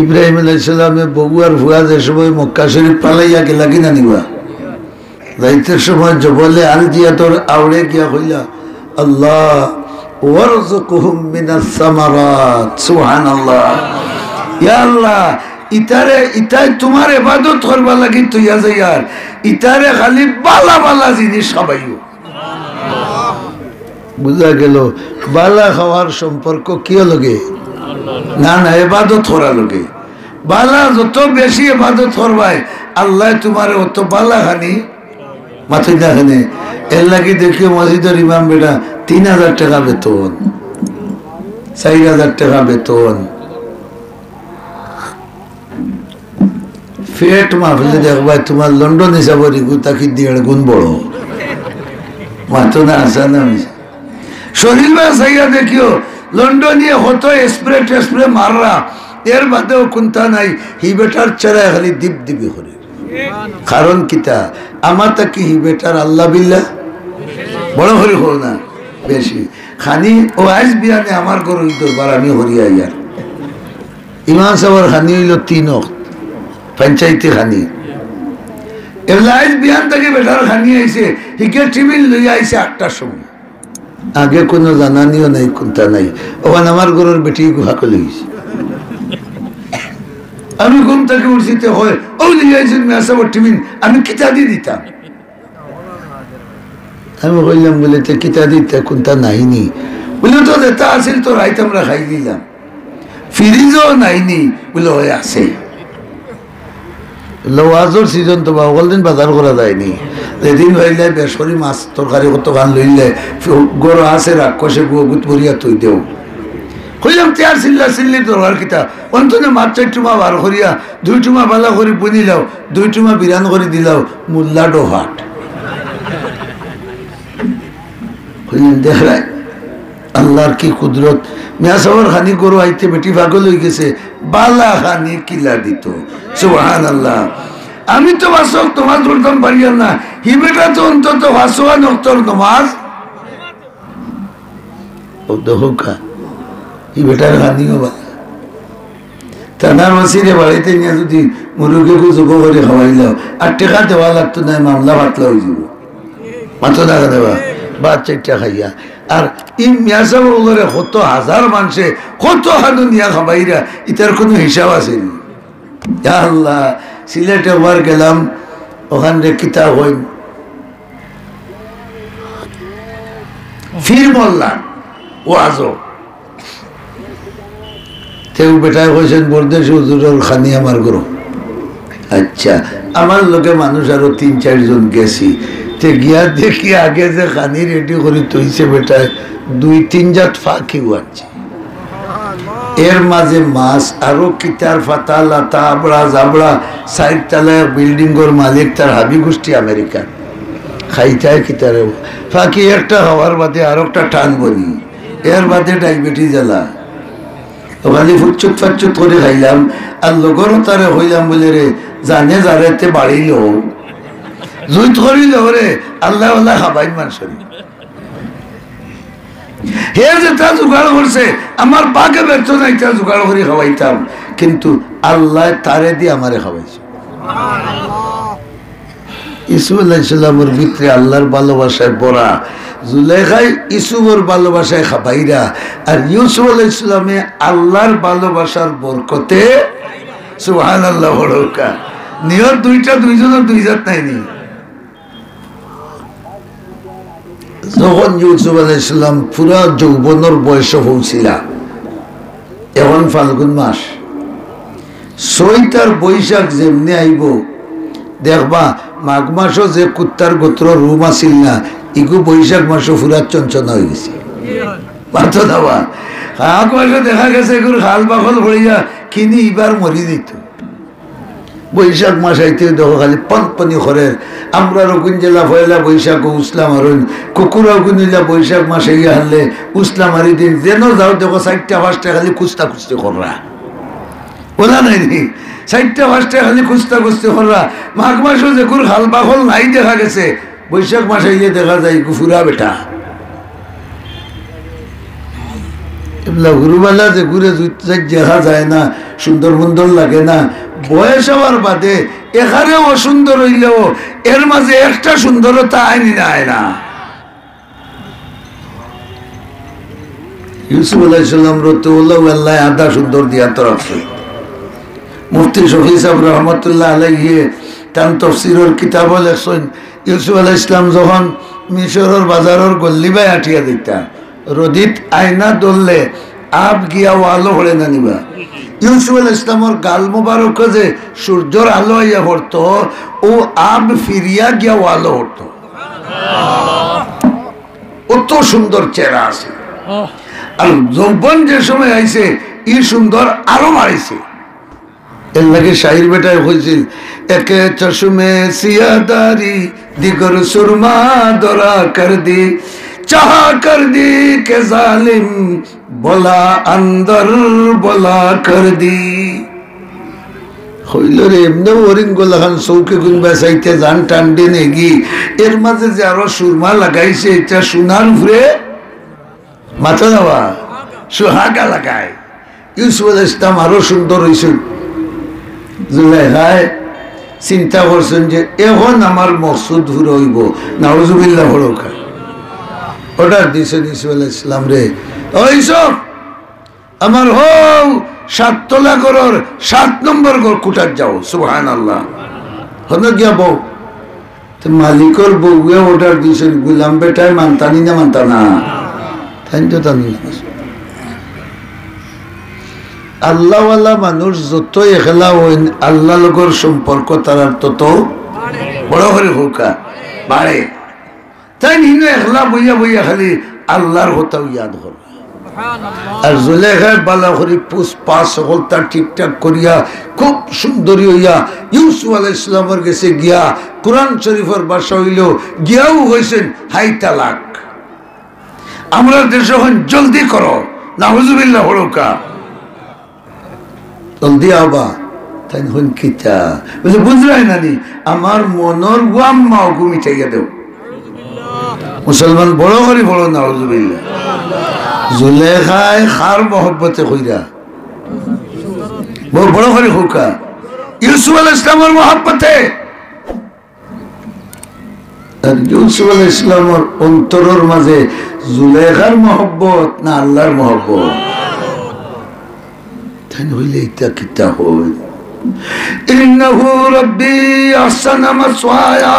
ইব্রাহিম আলাইহিস সালামের বউ আর ভুয়া যে সময় মক্কা শরীফ পালাইয়া গেলা কিনা নিবা যাইতের সময় জবলে আল দিয়া তোর আউড়ে গিয়া হইলা আল্লাহ ওয়ারযুকহুম মিনাস সামারাত সুবহানাল্লাহ ইয়া আল্লাহ ইতাই তোমার ইবাদত করবা লাগি তুইয়া যাইয়ার ইতারে খালি বালা বালা জিনিস খাবাইও বুঝা গেল বালা খাওয়ার সম্পর্ক কি লগে না না ইবাদত করা লগে বালা যত বেশি ইবাদত করবাই আল্লাহ তোমার অত বালা খানি মাথায় দেখেনে এর লাগি দেখিও মসজিদের ইমাম বেটা 3,000 টাকা বেতন 4,000 টাকা বেতন ফেট মাহফিলে দেখবা তোমার লন্ডন হিসাবে রিগু তাকি 1.5 গুণ বড় মাতো না আসা না শরীর বা সাইয়া দেখিও লন্ডনিয়ে হতো স্প্রে মাররা এর বাদেও কোনটা নাই হি বেটার চেরা খালি দীপ দিবি করে কারণ কিতা আমার তাকি হি বেটার আল্লাহ বিল্লাহ বড় হরি হল না বেশি খানি ও আজ বিয়ানে আমার গরু দরবার আমি হরিয়া ইয়ার ইমাম সাহেবের খানি হইল 3 ওয়াক্ত পঞ্চায়েতে খানি এগুলা আজ বিয়ান থেকে বেটার খানি আইছে হিকে টিফিন লইয়া আইছে 8টার সময় আগে কোনো জানানিও নাই কোনটা নাই ওখানে আমার গরুর বেটি গুহা করে গেছে আমি ঘুম থেকে উঠছিতে হয় ও লিয়ে আইছেন মেসাবর টিফিন আমি কিতা দিয়ে দিতাম আমি বললাম বলে তে কিতা দিতে কোনটা নাইনি বলে তো যেটা আসিল তো রাইতে আমরা খাই দিলাম ফ্রিজও নাইনি বলে হয়ে আছে লওয়াজর সিজন তো বাগল দিন বাজার করা যায়নি যেদিন হইলে বেসরি মাছ তরকারি কত গান লইলে গরু আছে রাক্ষসে গুত ভরিয়া তুই দেও কইলাম তেয়ার চিল্লি দরকার কিতা অন্তনে মাছ 4 টুমা বার করিয়া 2 টুমা বালা করে বনিলাও 2 টুমা বিরান করে দিলাও মুল্লা ডোহাট কইলেন দেখায় আল্লাহর কি কুদরত মিয়াসাবর খানি গরু আইতে বেটি পাগল হয়ে গেছে বালা খানি কিলা দিত সুবহানাল্লাহ আমি তো বাসক তোমার ধরতাম পারিয়াম না হি বেটা তো অন্তত ভাসোয়া নক্তর নমাজ ও দোকা হি বেটার খানিও বা থানার মাসিরে বাড়িতে নিয়ে যদি মুরুগেকে যোগ করে খাওয়াইলাম আর টেকা দেওয়া লাগতো না মামলা বাতলা হয়ে যাব মাথা দেখা দেওয়া বা 4টা খাইয়া আর ই মিয়াসাব ওগরে কত হাজার মানুষে কত হানু নিয়া খাবাইরা ইতার কোনো হিসাব আছে ইয়া আল্লাহ সিলেটে একবার গেলাম ওখানে কিতাব হইন ফির বললাম ও আজো তেও বেটায় কইছেন বলদেশ হুজুরের খানি আমার গরু আচ্ছা আমার লোকে মানুষ আরো 3-4 জন গেছি তে গিয়া দেখি আগে যে খানি রেডি করে তৈছে বেটায় 2-3 জাত ফাঁকি আছে এর মাঝে মাছ আরো কিতার ফাতা লাতা আবড়া জাবড়া 4 তলায় বিল্ডিং এর মালিক তার হাবি গোষ্ঠী আমেরিকান খাইতায় কিতারে ফাঁকি একটা হওয়ার বাদে আর একটা টান বনি এর বাদে ডায়াবেটিস জ্বালা ওখানে ফুচ্চুত ফাচ্চুত করে খাইলাম আর লগরও তারে হইলাম বলে রে জানে যারেতে বাড়িল জুইত করিল রে আল্লাহ আল্লাহ খাবাই মানুষের হে যেটা জোগাড় করছে আমার বাঘে ব্যর্থ নাই তা জোগাড় করে খাওয়াইতাম কিন্তু আল্লাহ তারে দিয়ে আমারে খাওয়াইছে ইসু আলাইহিস সালামের ভিতরে আল্লাহর ভালোবাসায় ভরা জুলাইখাই ইসুফের ভালোবাসায় খাবাইরা আর ইউসুফ আলাইহিস সালামে আল্লাহর ভালোবাসার বরকতে সুবহানাল্লাহ বড়কা নিয়র দুইজনের 2 জাত নাইনি যখন ইউসুফ আলাইহিস সালাম পুরা যৌবনের বয়সে পৌঁছিলা এখন ফাল্গুন মাস 6 বৈশাখ যেমনি আইব দেখবা মাঘ মাসও যে কুত্তার গোত্র রুম আসিল না ইগু বৈশাখ মাসও পুরা চঞ্চনা হয়ে গেছে মাথা দেওয়া মাঘ মাসে দেখা গেছে এগুলো খাল বাখল ভরিয়া কিনি এবার মরি দিত বৈশাখ মাস আইতে দেখো খালি পনপনি করে। আমরা রকুন জেলা পয়লা বৈশাখ উসলাম হারুন, কুকুরা গুনিলা বৈশাখ মাসে ইয়ে হারলে উসলাম হারি দিন যেন যাও দেখো 4টা 5টা খালি খুঁজতা খুঁজতে কররা, বলা নাই নি 4টা 5টা খালি খুঁজতা খুঁজতে কররা। মাঘ মাসও যে গুর হাল বাহল নাই দেখা গেছে, বৈশাখ মাসে ইয়ে দেখা যায় গুফুরা বেটা এগুলা গুরুবালা যে ঘুরে দেখা যায় না, সুন্দর সুন্দর লাগে না। বয়স হওয়ার বাদে এখানে অসুন্দর হইলেও এর মাঝে একটা সুন্দরতা আইনি না আয় না। ইউসুফ আলাইহিসসালাম রতুল্লাহ আদা সুন্দর দিয়া তো রাখছে। মুফতি শফি সাহেব রহমতুল্লাহ আলাইহি তার তাফসীরের কিতাব লেখছেন, ইউসুফ আলাইহিস সালাম যখন মিশরের বাজারের গল্লিবাই আটিয়া দিতা রদিত আয়না দললে আব গিয়া আলো হলে না নিবা। ইউসুফ আলাইহিস সালামের গাল মোবারক যে সূর্যের আলো আইয়া পড়তো, ও আব ফিরিয়া গিয়া আলো হতো। অত সুন্দর চেহারা আছে। আর যৌবন যে সময় আইছে ই সুন্দর আরো মারিছে। এর লাগে শাহির বেটায় হয়েছিল, একে চশমে সিয়াদারি দিগর সুরমা দরা কর দি, চাহা কর দি কে জালিম বলা অন্দর বলা কর দি। হইল রে এমনি ওরিং গোলাখান চৌকে গুন বেসাইতে যান টান দিনে গি, এর মাঝে যে আরো সুরমা লাগাইছে এটা সোনার উপরে মাথা দেওয়া সুহাগা লাগায়। ইউসুফ আলাইহিস সালাম আরো সুন্দর হয়েছে। জুলাইখায় চিন্তা করছেন যে এখন আমার মকসুদ পুরো হইব, নাউজুবিল্লাহ হরকা অর্ডার দিয়েছেন ইউসুফ আলাইহিস সালাম রে, ওইসব আমার হও 7 তলা ঘরের 7 নম্বর ঘর কুটার যাও। সুবহানাল্লাহ। হন গিয়া বউ তো মালিকর বউয়ে অর্ডার দিয়েছেন, গুলাম বেটায় মানতানি না মানতা না, তাই তো জানি না। আল্লাহওয়ালা মানুষ যত এখলা হইন আল্লাহ লগর সম্পর্ক তার তত বড় করে হোকা বাড়ে। তাই নিন এখলা বইয়া বইয়া খালি আল্লাহর হতাও ইয়াদ হল। আর জুলেখার বালা করি পুষ পাশ সকল তার ঠিকঠাক করিয়া খুব সুন্দরী হইয়া ইউসুফ আলাইহিস সালামের কাছে গিয়া কোরআন শরীফের ভাষা হইল গিয়াও হয়েছেন হাই তালাক। আমরা দেশ এখন জলদি করো, নাউজুবিল্লাহ হরকা জলদি আবা। তাই হন কিতা বলে বুঝলাই নানি আমার মনের গুয়াম্মা ঘুমি ঠেকে দেও। মুসলমান বড় করে বড় নাউজুবিল্লাহ। জুলেখায় খার মহব্বতে কইরা বড় করে হোকা ইউসুফ আলাইহিস সালামের মহব্বতে। আর ইউসুফ আলাইহিস সালামের অন্তরের মাঝে জুলেখার মহব্বত না আল্লাহর মহব্বত? তাই হইলে এটা কিতা হই। ইন্নাহু রাব্বি আহসানা মাসওয়ায়া,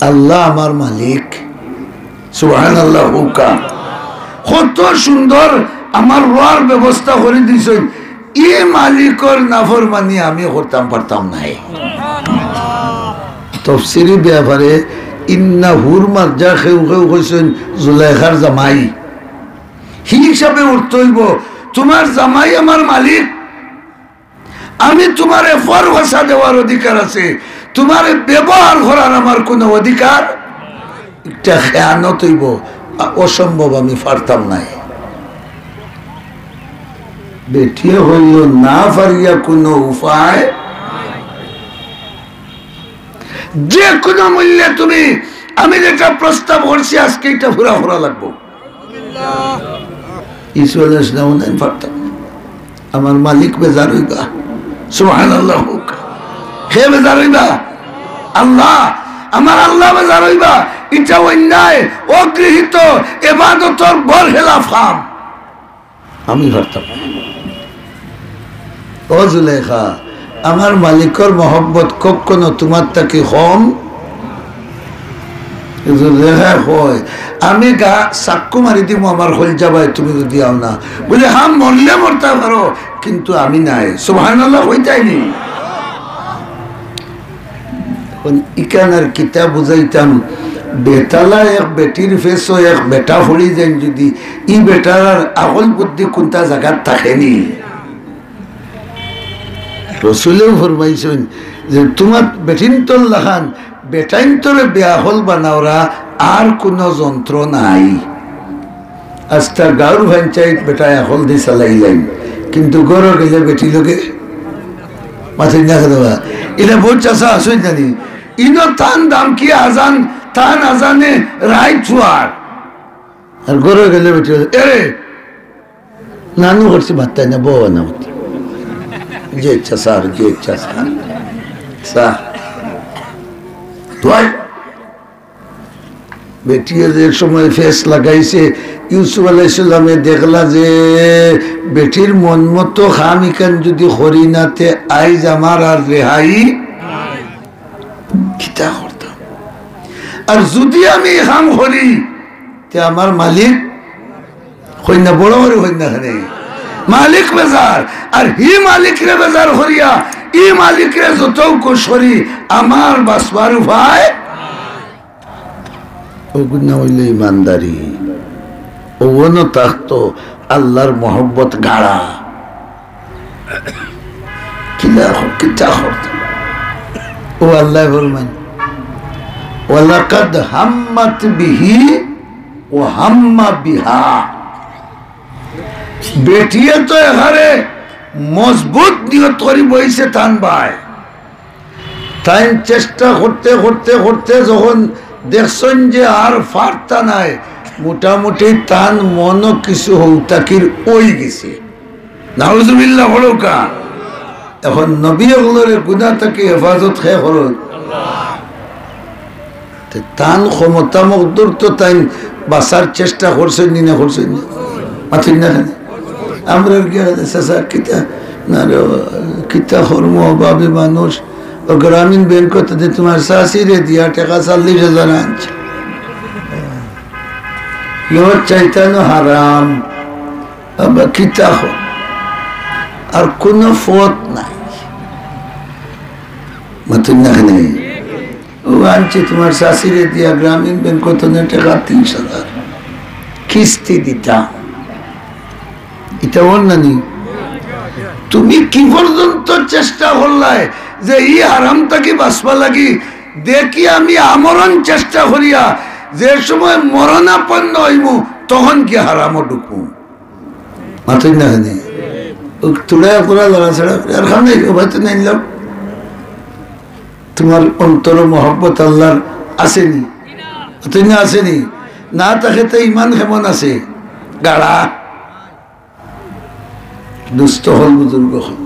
আল্লাহ আমার মালিক। সুবহানাল্লাহ। হুকা কত সুন্দর আমার রোয়ার ব্যবস্থা করে দিয়েছেন, এ মালিকর নাফরমানি আমি করতাম পারতাম নাই। তাফসীরি ব্যাপারে ইন্নাহুর মারজা খেউ খেউ কইছেন জুলাইখার জামাই হিসাবে উঠতে হইব। তোমার জামাই আমার মালিক, আমি তোমারে ফরওয়াসা দেওয়ার অধিকার আছে, তোমারে ব্যবহার করার আমার কোনো অধিকার একটা খেয়ানত হইব, অসম্ভব, আমি পারতাম নাই। বেটিয়ে হইল না পারিয়া কোনো উপায়, যে কোনো মূল্যে তুমি আমি যেটা প্রস্তাব করছি আজকে এটা পুরা পুরা লাগবো। ইউসুফ আলাইহিস সালাম পারতাম, আমার মালিক বেজার হইবা। সুবহানাল্লাহ। কে বেজার হইবা? আল্লাহ। আমার আল্লাহ বেজার হইবা, এটা অন্যায় অগৃহীত ইবাদতের বরখেলাফ কাম, আমি পারতাম। ও জুলেখা, আমার মালিকের মহব্বত কখনো তোমার থেকে কম? আমি গা চাক্কু মারি দিব আমার হল যাবাই, তুমি যদি আও না বলে হ্যাঁ মরলে মরতে পারো, কিন্তু আমি নাই। সুবহানাল্লাহ। হইতাইনি ইকানার কিতাব বুঝাইতাম, বেটালা এক বেটির ফেস এক বেটা ফড়ি যান, যদি ই বেটার আকল বুদ্ধি কোনটা জায়গার থাকেনি, রসুলেও ফরমাইছেন যে তোমার বেটিনতল লাখান বেটাইন্তরে বেয়া হল বানাওরা আর কোনো যন্ত্র নাই। আজটা গাঁর পঞ্চায়েত বেটা হল দি চালাইলেন, কিন্তু গড় গেলে বেটি লোকে মাথা না দেওয়া এটা বহুত চাষা আসই জানি ইনো তান দাম কি আজান তান আজানে রায় ছুয়ার আর গড় গেলে বেটি এরে নানু করছি ভাত্তাই না বউ না যে ইচ্ছা স্যার যে ইচ্ছা স্যার স্যার বেটির সময় ফেস লাগাইছে ইউসুফ আলাইহিসসালামে দেখলা যে বেটির মন মতো খামিকান যদি হরিনাতে আইজ আমার আর রেহাই কিতা করতাম, আর যদি আমি হাম হরি তে আমার মালিক হই না, বড় বড় হই না খানে মালিক বেজার, আর হি মালিক রে বেজার হরিয়া ই মালিক রে যত কুশরি আমার বাসবার ভাই ওগুনা হইলে ইমানদারি। ওনো তাহতো আল্লাহর মোহব্বত গাড়া কিলা কিতা করতে। ও আল্লাহ বলবেন ওয়ালাকাদ হাম্মাত বিহি ওয়া হাম্মা বিহা, বেটিয়ে তো এখানে মজবুত নিয়ত করি বইছে টান ভাই, তাই চেষ্টা করতে করতে করতে যখন দেখছেন যে আর ফারতা নাই, মোটামুটি তান মনও কিছু হৌতাকির ওই গেছে নাউজুবিল্লাহ হলকা। এখন নবী ওগুলোর গুনাহ থেকে হেফাজত খেয়ে হল তান ক্ষমতা মকদুর তো তাই বাঁচার চেষ্টা করছেন নি না করছেন না মাথিন না আমরা কিতা না কিতা কর্ম অভাবে মানুষ ও গ্রামীণ ব্যাংক তোমার শাশিরে দিয়া টাকা 40,000 আনছে, চাইতানো হারাম কিতা আর কোন ফত নাই মাতুন না ও আনছে তোমার শাশিরে দিয়া গ্রামীণ ব্যাংক টাকা 30,000 কিস্তি দিতা, এটা ওর নানি তুমি কি পর্যন্ত চেষ্টা করলাই যে ই হারামটাকে বাঁচবা লাগি দেখি আমি আমরণ চেষ্টা করিয়া যে সময় মরণাপন্ন হইমু তখন কি হারামও ঢুকবো মাথায় না তুড়া করা লড়াছাড়া আর খান হয়তো নাইলাম তোমার অন্তর মহব্বত আল্লাহর আসেনি না আসেনি না তাকে তো ইমান কেমন আছে গাড়া দুস্থ হল বুজুর্গ হল।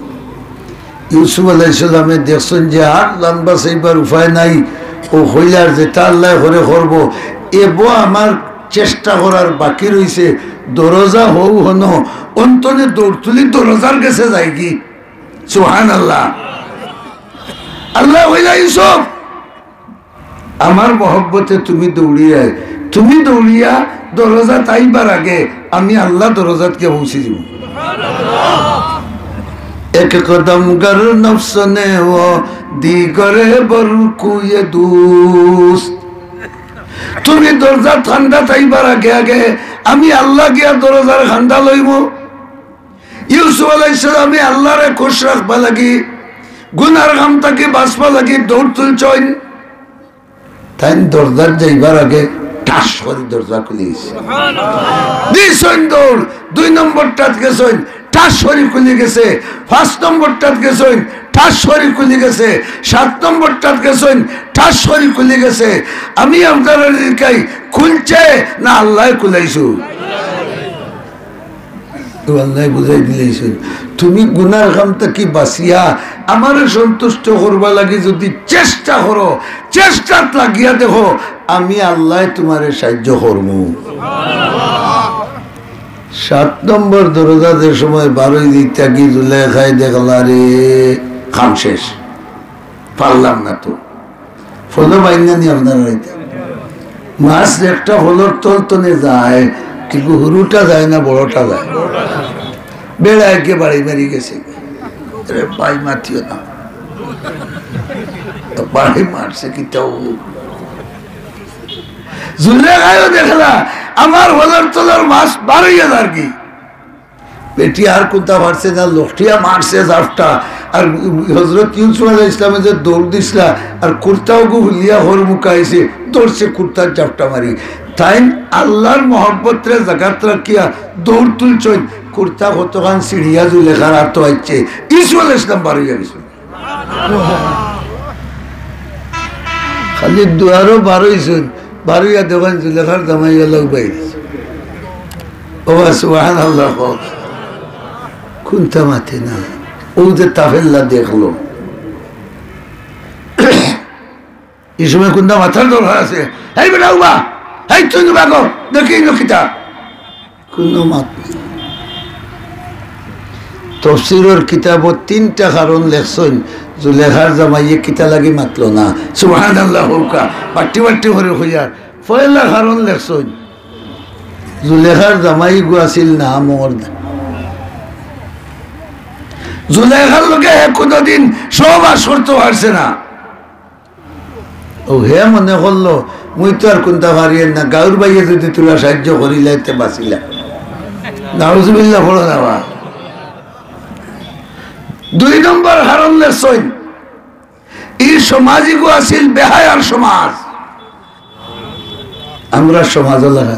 ইউসুফ আলাইহিসসালামে দেখছেন যে আর লাম্বা সেইবার উপায় নাই, ও হইলার যেটা আল্লাহ করে করবো এবো আমার চেষ্টা করার বাকি রয়েছে, দরজা হৌ হন অন্তনে দৌড় তুলি দরজার গেছে যাই কি সুবহানাল্লাহ। আল্লাহ হইলা ইউসুফ আমার মহব্বতে তুমি দৌড়িয়া দরজা তাইবার আগে আমি আল্লাহ দরজাত কে পৌঁছে দিব। এক কদম গর নফসনে ও দিগরে বরকুয়ে দুস্ত, তুমি দরজা ঠান্ডা তাইবার আগে আগে আমি আল্লাহ গিয়া দরজার ঠান্ডা লইব। ইউসুফ আলাইহিস সালাম আল্লাহরে খুশ রাখবা লাগি গুনার কাম থেকে বাঁচবা লাগি দৌড় তুলছেন, তাই দরজার যাইবার আগে ঠাস করে দরজা খুলিয়েছে দিয়েছেন দৌড়, 2 নম্বরটাত গেছেন ঠাস করে খুলে গেছে, 5 নম্বরটাত গেছেন ঠাস করে খুলে গেছে, 7 নম্বরটাত গেছেন ঠাস করে খুলে গেছে। আমি আপনার দিকাই খুলছে না আল্লাহ খুলাইছু? আল্লাহ বুঝাই দিলেছেন তুমি গুনার কামটা কি বাঁচিয়া আমারে সন্তুষ্ট করবা লাগি যদি চেষ্টা করো, চেষ্টা লাগিয়া দেখো আমি আল্লাহ তোমারে সাহায্য করবো। 7 নম্বর দরজাদের সময় 12 দিকটা কি জুলেখায় দেখলা রে খাম শেষ পারলাম না তো ফলো বাইনা নি আপনার মাছ একটা হলোর তলতনে যায় কিন্তু হুরুটা যায় না বড়টা যায়, বেড়া একে বাড়ি মারি গেছে পাই মাতিও না বাড়ি মারছে কি তাও জুলেখায়ও দেখলা আমার হলোর তলার মাছ 12,000 কি বেটি আর কোথা মারছে না লোকটিয়া মারছে জাফটা আর হযরত ইউসুফ আলাইহিস সালামে যে দৌড় দিছলা আর কুর্তাও গু হুলিয়া হর মুকাইছে দৌড়ছে কুর্তার জাপটা মারি তাই আল্লাহর মহব্বতরে জাগাত রাখিয়া দৌড় তুলছই কুর্তা কতখান সিঁড়িয়া জুলেখার আর তো আইছে ইউসুফ আলাইহিস সালাম বাড়ি গেছে খালি দুয়ারও বারোইছেন বারোইয়া দেবেন জুলেখার জামাইয়া লোক বাইরে ও সুবহানাল্লাহ কোনটা মাথে না ও যে তাফেল্লা দেখলো এই সময় কোনটা মাথার দরকার আছে এই বেটা উবা এই তুই বাগো দেখি লক্ষিতা কোন মাত তফসিরের কিতাবত 3টা কারণ লেখছেন জুলেখার জামাইয়ে কিতা লাগি মাতলো না সুবহানাল্লাহ হুকা পাটি পাটি করে হইয়ার পয়লা কারণ লেখছেন জুলেখার জামাই গো আছিল না মর্দ জুলেখার লোকে কোনদিন সব আর করতে পারছে না ও হে মনে করলো মুই তো আর কোনটা পারিয়েন না গাউর বাইয়ে যদি তোলা সাহায্য করিলাইতে বাঁচিলা নাউজুবিল্লাহ পড়ো না 2 নম্বর হারণ লেসন এই সমাজই গো আছিল বেহায়ার সমাজ আমরা সমাজ লাগা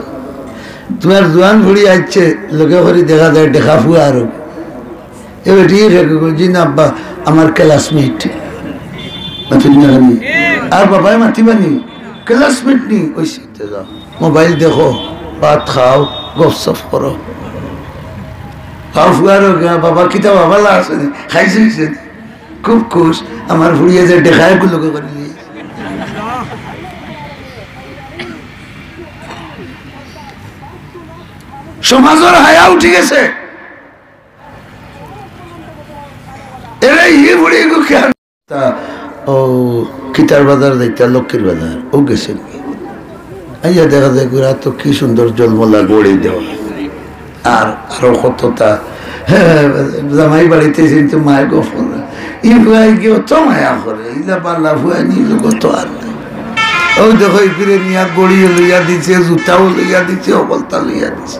তোমার জোয়ান ঘুরি আইছে লোকে ঘুরি দেখা যায় দেখা ফুয়া আরো এবার ঠিক জি না আব্বা আমার ক্লাসমেট আর বাবাই মাতিবানি ক্লাসমেট নি ওই মোবাইল দেখো ভাত খাও গপসপ করো খাও ফুয়ারো বাবা কিতা বাবা আছে খাইছে খুব খুশ আমার ফুড়িয়ে যে দেখায় লোকে করে সমাজের হায়া উঠে গেছে এরাই ই বুড়ি তা ও কিতার বাজার যাইতা লক্ষ্মীর বাজার ও গেছেন আইয়া দেখা যায় গুড়া তো কি সুন্দর জলমলা গড়ে দেওয়া আর আরো কতটা জামাই বাড়িতে কিন্তু মায়ের গফর ই ভুয়াই গিয়ে তো মায়া করে ইলা পাল্লা ভুয়াই নিল কত আর ও দেখো ফিরে নিয়া গড়িয়ে লইয়া দিছে জুতাও লইয়া দিছে অবলতা লইয়া দিছে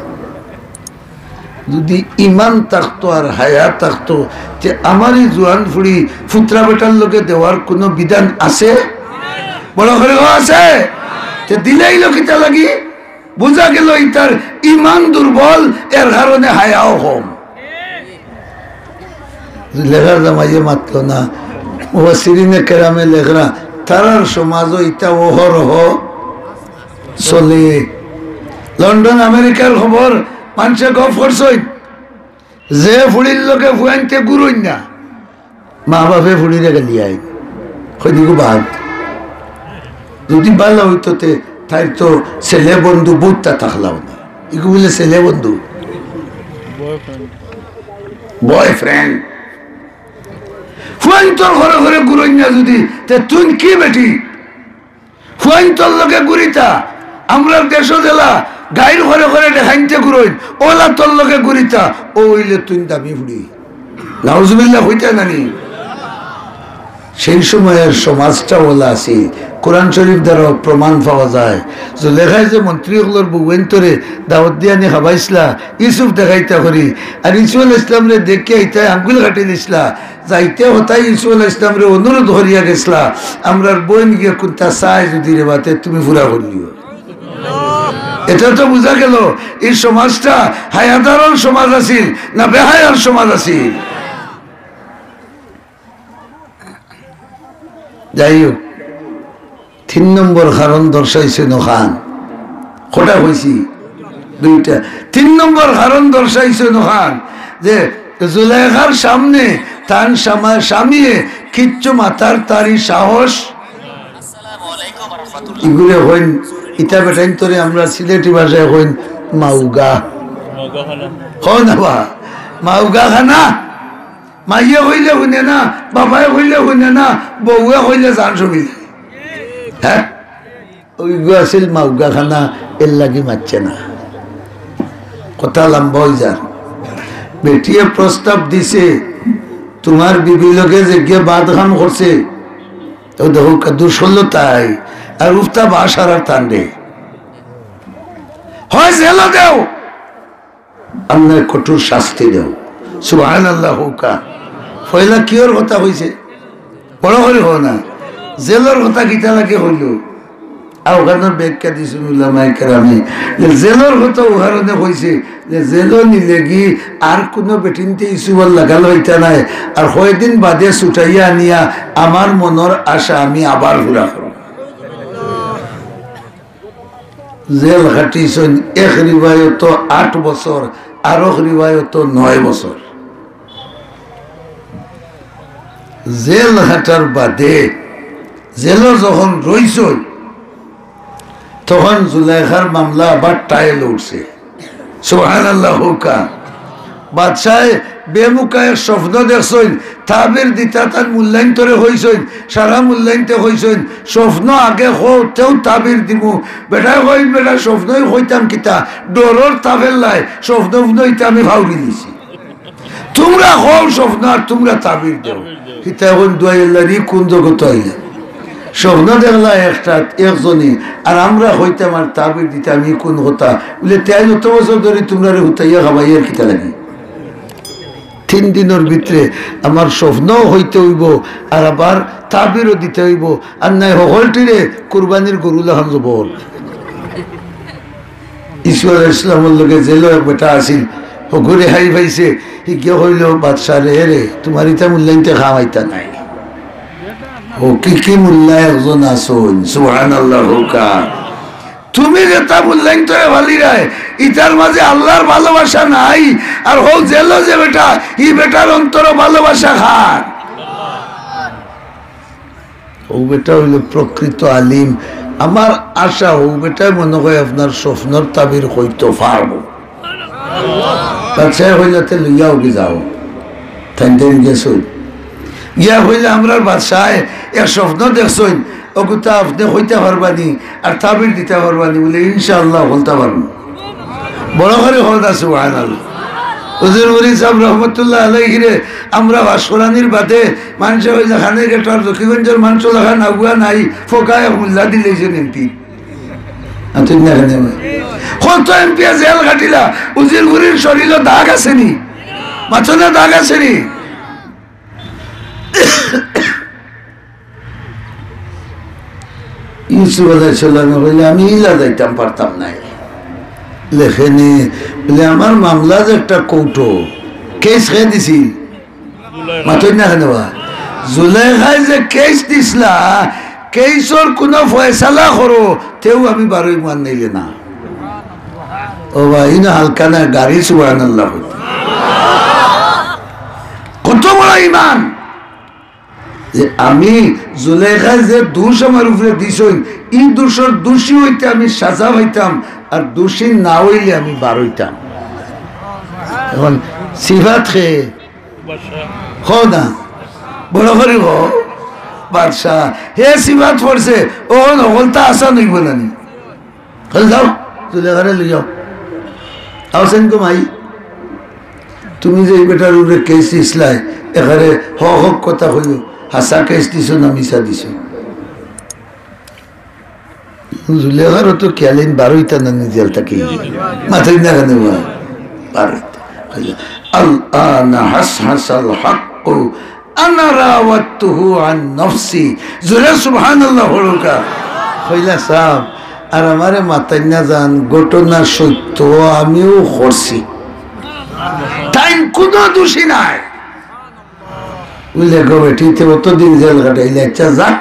যদি ইমান থাকতো আর হায়া থাকতো যে আমারই জোয়ান ফুড়ি ফুতরা বেটার লোকে দেওয়ার কোনো বিধান আছে বড় করে আছে যে দিলেই লোকিতা লাগি বোঝা গেল ইতার ইমান দুর্বল এর কারণে হায়াও কম লেখার জামাইয়ে মাতল না মুফাসসিরিনে কেরামে লেখরা তারার সমাজও ইটা অহরহ চলে লন্ডন আমেরিকার খবর মানুষে গপ করছই যে ফুড়ির লোকে ফুয়াইতে গুরুই না মা বাপে ফুড়িরে গেলি আই হইদিকে বাদ যদি ভালো হইতো তাই তো ছেলে বন্ধু বুঝতা থাকলাম না ইগু বলে ছেলে বন্ধু বয়ফ্রেন্ড ফুয়াইন তোর ঘরে ঘরে গুরুই না যদি তুই কি বেটি ফুয়াইন তোর লোকে গুরিতা আমরা দেশ জেলা গাইর ঘরে ঘরে দেখাইতে ঘুরইন ওলা তোর লোকে ঘুরিতা ও হইলে তুই দামি ফুড়ি নাউজুবিল্লাহ হইতে নানি সেই সময়ের সমাজটা ওলা আছে কোরআন শরীফ দ্বারা প্রমাণ পাওয়া যায় যে লেখায় যে মন্ত্রীগুলোর বুয়েন্তরে দাওয়াত দিয়া নি খাবাইছিলা ইউসুফ দেখাইতা করি আর ইউসুফ আল ইসলামরে দেখে আইতা আঙ্গুল কাটি দিছিলা যাইতে হতাই ইউসুফ আল ইসলামরে অনুরোধ করিয়া গেছিলা আমরার বোন গিয়ে কোনটা চাই যদি রে বাতে তুমি পুরা করিও এটা তো বোঝা গেল এই সমাজটা হায়াদারর সমাজ আছিল না বেহায়ার সমাজ আছিল যাই হোক 3 নম্বর কারণ দর্শাইছে নখান কটা হয়েছি 2টা 3 নম্বর কারণ দর্শাইছে নখান যে জুলাইখার সামনে তার স্বামীয়ে কিচ্ছু মাতার তারই সাহস এগুলো হইন ইটা বেটাইন তোরে আমরা সিলেটি ভাষায় হইন মাউগা মাউগা খানা মাইয়ে হইলে শুনে না বাবাই হইলে শুনে না বউয়ে হইলে জান ছবি হ্যাঁ ওইগু আছিল মাউগা খানা এর লাগি মারছে না কথা লম্বা হয়ে যার বেটিয়ে প্রস্তাব দিছে তোমার বিবি লোকে যে গিয়ে বাদ খান করছে তো দেখো কাদুর শুনলো তাই আর উফতা বাসার আর টান্ডে হয় জেলা দেও আপনার কঠোর শাস্তি দেও সুবহানাল্লাহ হুকা পয়লা কিয়র কথা হয়েছে বড় করে হো না জেলের কথা কিতা লাগে হইল আর ওখানে ব্যাখ্যা দিয়েছেন উলামায়ে কেরামে যে জেলের কথা উদাহরণে হয়েছে যে জেলও নিলে কি আর কোনো বেটিনতে ইসুবল লাগাল হইতা নাই আর কয়দিন বাদে ছুটাইয়া আনিয়া আমার মনের আশা আমি আবার ঘুরা করব জেল খাটিছেন এক রিবায়ত 8 বছর আর এক রিবায়ত 9 বছর জেল হাঁটার বাদে জেল যখন রইছ তখন জুলাইখার মামলা আবার টাইল উঠছে সুবহানাল্লাহ হুকা বাদশাহ বেমুকায় স্বপ্ন দেখছেন তাবির দিতা তার মূল্যায়ন্তরে হইছেন সারা মূল্যায়নতে হইছেন স্বপ্ন আগে হতেও তাবির দিব বেটা হই বেটা স্বপ্নই হইতাম কিতা ডরর তাবের লাই স্বপ্ন হইতে আমি ভাউরি দিছি তোমরা হও স্বপ্ন আর তোমরা তাবির দেও কিতা এখন দুয়াইল্লারি কোন জগত হইলে স্বপ্ন দেখলা একটা একজনই আর আমরা হইতাম আর তাবির দিতে আমি কোন হতা বলে তাই যত বছর ধরে তোমরা হুতাইয়া খাবাইয়ার কিতা লাগে 3 দিনের ভিতরে আমার স্বপ্ন হইতে হইব আর আবার তাবিরও দিতে হইব আর নাই হলটিরে কুরবানির গরু লাগান যাব ঈশ্বর ইসলামের লোকে জেল বেটা আসিল ঘুরে হাই পাইছে গিয়ে হইল বাদশাহ রে তোমার ইটা মূল্যায়নতে খাওয়াইতা নাই ও কি মূল্যায় একজন আসুন সুবহানাল্লাহ হুকা তুমি যেটা মূল্যায়ন করে ভালি রায় ইটার মাঝে আল্লাহর ভালোবাসা নাই আর হো জেল যে বেটা ই বেটার অন্তর ভালোবাসা খান ও বেটা হইল প্রকৃত আলিম আমার আশা ও বেটাই মনে হয় আপনার স্বপ্নর তাবির হইতে পারবো বাচ্চা হইলাতে লইয়াও কি যাও তাই গেছই ইয়া হইলে আমরা বাদশাহ এক স্বপ্ন দেখছই ওগুতা আপনি হইতে পারবানি আর তাবির দিতে পারবানি বলে ইনশাআল্লাহ বলতে পারবো বড় করে হল আছে সুবহানাল্লাহ হুজুর মুরি সাহেব রহমতুল্লাহ আলাইহি রে আমরা ভাস্করানির বাদে মানুষ হইলে খানে গেটার দক্ষিণগঞ্জের মানুষ লেখা নাগুয়া নাই ফোকায় মুল্লা দিলেছেন এমপি আতুন না খানে কত এমপি জেল কাটিলা হুজুর মুরির শরীরে দাগ আসেনি মাথনে দাগ আসেনি ইউসুফ আলাইহিস সালাম বলে আমি ইলা যাইতাম পারতাম না লেখেনি বলে আমার মামলা যে একটা কৌটো কেস খেয়ে দিছি মাথই না কেন জুলেখায় যে কেস দিছিলা কেসর কোনো ফয়সালা করো তেও আমি বারোই মান নিলে না ও ভাই না হালকা না গাড়ি সুবহানাল্লাহ কত বড় ইমান যে আমি জুলেখায় যে দোষ আমার উপরে দিছই এই দোষের দোষী হইতে আমি সাজা হইতাম আর দোষী না হইলে আমি বার হইতাম এখন সিফাত খেয়ে হো না বড় করে হো বাদশাহ হে সিফাত পড়ছে ও নকলতা আসা নইব না নি যাও জুলেখারে লই যাও আওসেন কমাই তুমি যে এই বেটার উপরে কেস দিসলাই এখানে হক কথা হইল হাসা কেস দিছ না মিশা দিছ জুলেখারও তো খেয়ালিন বারোইতা না নিজের তাকে মাথায় না কেন বারোইতা আল্লাহ হাস হাসাল হক আনা রাওয়াতুহু আন নফসি জুরে সুবহানাল্লাহ হলকা কইলা সাহেব আর আমারে মাথায় না যান ঘটনা সত্য আমিও করছি তাই কোনো দোষী নাই বুঝলে গো বেটিতে অতদিন জেল কাটাইলে আচ্ছা যাক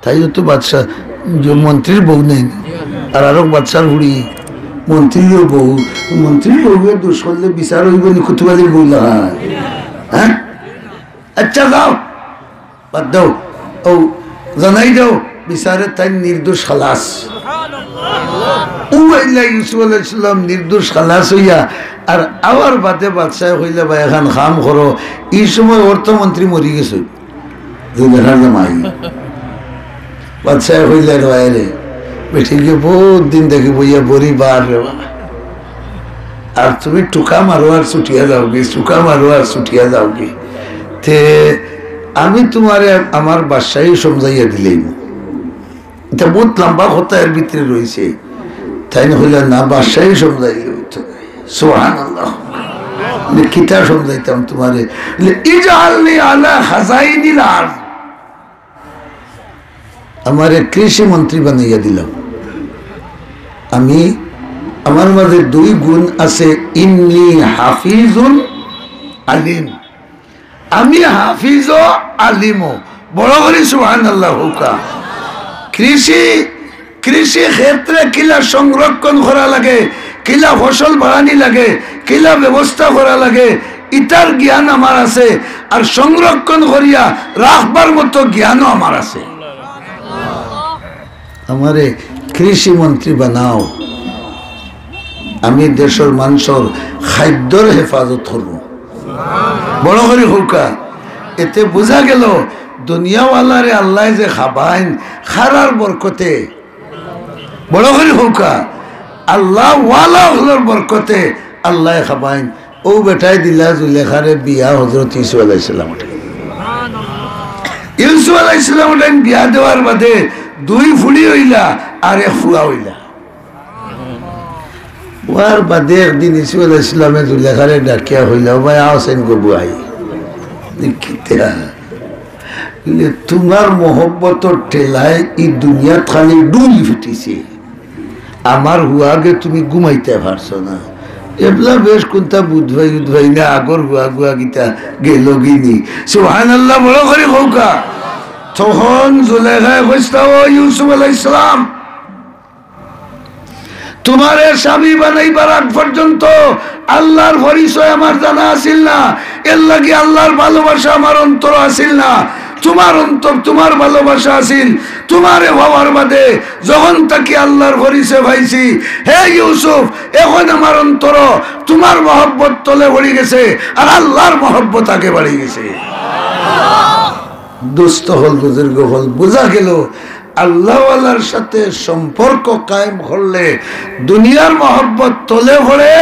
তাই তো বাদশাহ মন্ত্রীর বউ নেই আর আরো বাদশার বুড়ি মন্ত্রীরও বউ মন্ত্রীর বউয়ের দোষ করলে বিচার হইব নি কুতুবালির বউ না হ্যাঁ আচ্ছা যাও বাদ দাও ও জানাই দাও বিচারে তাই নির্দোষ খালাস ইউসুফ আলাইহিস সালাম নির্দোষ খালাস হইয়া আর আবার বাদে বাদশাহ হইলে বা এখন খাম করো এই সময় অর্থমন্ত্রী মরি গেছে মাই বাদশাহ হইলে রে বেঠিকে বহুত দিন দেখি বইয়া বরি বার রে আর তুমি টুকা মারো আর ছুটিয়া যাও কি টুকা মারো আর ছুটিয়া যাও কি তে আমি তোমারে আমার বাদশাহী সমঝাইয়া দিলেই এটা বহুত লম্বা কথা এর ভিতরে রয়েছে তাই না হইলে না বাদশাহী সমঝাইলে হইতো সুবহানাল্লাহ কিতা সমঝাইতাম তোমারে, ইজআলনি আলা খাজাইনিল আরদ, আমারে কৃষি মন্ত্রী বানাইয়া দিলাম। আমি আমার মাঝে দুই গুণ আছে, ইন্নী হাফিজুন আলিম, আমি হাফিজ ও আলিমও। বড় করে সুবহানাল্লাহ হুকা। কৃষি ক্ষেত্রে কিলা সংরক্ষণ করা লাগে, কিলা ফসল বাড়ানি লাগে, কিলা ব্যবস্থা করা লাগে, ইটার জ্ঞান আমার আছে, আর সংরক্ষণ করিয়া রাখবার মতো জ্ঞানও আমার আছে। আমারে কৃষি মন্ত্রী বানাও, আমি দেশের মানুষের খাদ্যর হেফাজত করব। বড় করে হুকা। এতে বোঝা গেল দুনিয়াওয়ালারে আল্লাহ যে খাবাইন খারার বরকতে, বড় করে হুকা, আল্লাহ ওয়ালা হলোর বরকতে আল্লাহ খাবাইন। ও বেটাই দিলা জুলেখারে বিয়া হযরত ইউসুফ আলাইহিস সালাম। ইউসুফ আলাইহিস সালাম বিয়া দেওয়ার বাদে দুই ফুড়ি হইলা আর এক ফুয়া হইলা। ওয়ার বাদে একদিন ইউসুফ আলাইহিস সালামে জুলেখারে ডাকিয়া হইলা, ও ভাই আসেন গো বুয়াই, তোমার মোহব্বতর ঠেলায় এই দুনিয়াত খালি ডুল ফুটিছে, আমার হুয়াগে তুমি ঘুমাইতে পারছো না। এবলা বেশ কোনটা বুধভাই না আগর হুয়া গীতা গেল গিনি। সুবহানাল্লাহ, বড় করে হৌকা। তখন জুলেখায় কইস্তা, ও ইউসুফ আলাইহিস সালাম, তোমার স্বামী বানাইবার আগ পর্যন্ত আল্লাহর পরিচয় আমার জানা আছিল না, এর লাগি আল্লাহর ভালোবাসা আমার অন্তর আছিল না। তোমার অন্তর, তোমার ভালোবাসা আছিল। তোমারে ভাবার বাদে যখন তাকে আল্লাহর পরিচয় পাইছি, হে ইউসুফ, এখন আমার অন্তর তোমার মহব্বত তলে ভরে গেছে, আর আল্লাহর মহব্বত আগে বাড়ি গেছে। দুস্থ হল, বুজুর্গ হল, বোঝা গেল আল্লাহওয়ালার সাথে সম্পর্ক কায়েম করলে দুনিয়ার মহব্বত তলে ভরে,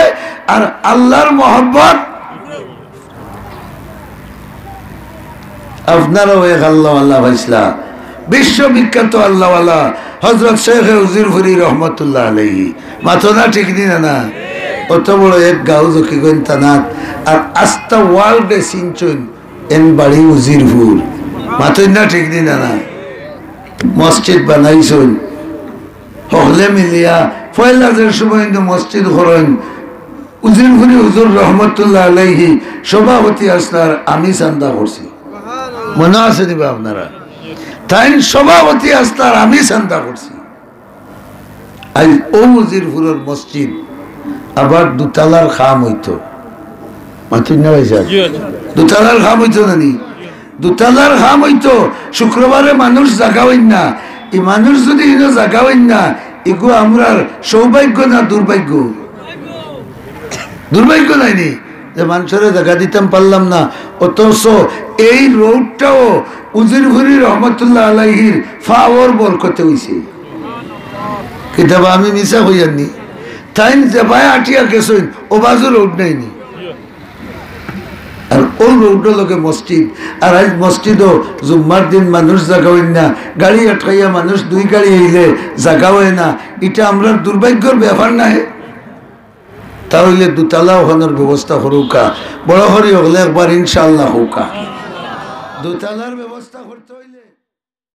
আর আল্লাহর মহব্বত আপনারাও এক আল্লাহওয়ালা ভাইসলা। বিশ্ববিখ্যাত আল্লাহওয়ালা হযরত শেখ উজিরপুরি রহমতুল্লাহ আলাইহি, মাথো না ঠিক নিনা না, অত বড় এক গাঁও জকি গন্তানাথ, আর আস্তা ওয়ার্ল্ডে সিনচুন এন বাড়ি উজিরপুর, মাথোই না ঠিক নিনা না। মসজিদ বানাইছুন হলে মিলিয়া পয়লাদের সময় মসজিদ করেন। উজিরপুরি হুজুর রহমতুল্লাহ আলাইহি সভাপতি আসলার আমি চান্দা করছি, মনে আছে দিবা আপনারা? তাই সভাপতি আসলার আমি চান্দা করছি। আজ ও উজিরপুরের মসজিদ আবার দুতলার খাম হইতো, মাথুর না ভাই, দুতলার খাম হইতো নানি, দুতলার খাম হইতো। শুক্রবারে মানুষ জাগা হইন না, এই মানুষ যদি জাগা হইন না, এগো আমরা সৌভাগ্য না দুর্ভাগ্য? দুর্ভাগ্য নাইনি যে মানুষের জায়গা দিতাম পারলাম না। অথচ এই রোডটাও উজিরপুরি রহমতুল্লাহ আলাইহির ফাওয়ার বরকতে হইছে। কিতাবা আমি মিশা হইয়ানি, তাই যে ভাই আটিয়া গেছেন ও বাজু রোড নাইনি, আর ও রোডের লোকে মসজিদ। আর আজ মসজিদও জুম্মার দিন মানুষ জাগা হইন না, গাড়ি আটকাইয়া মানুষ দুই গাড়ি আইলে জাগা হয় না। এটা আমরা দুর্ভাগ্যের ব্যাপার নাই? তাহলে দুতলা ওখানের ব্যবস্থা করুকা, বড় হরি হলে একবার ইনশাআল্লাহ হোকা। দুতলার ব্যবস্থা করতে হইলে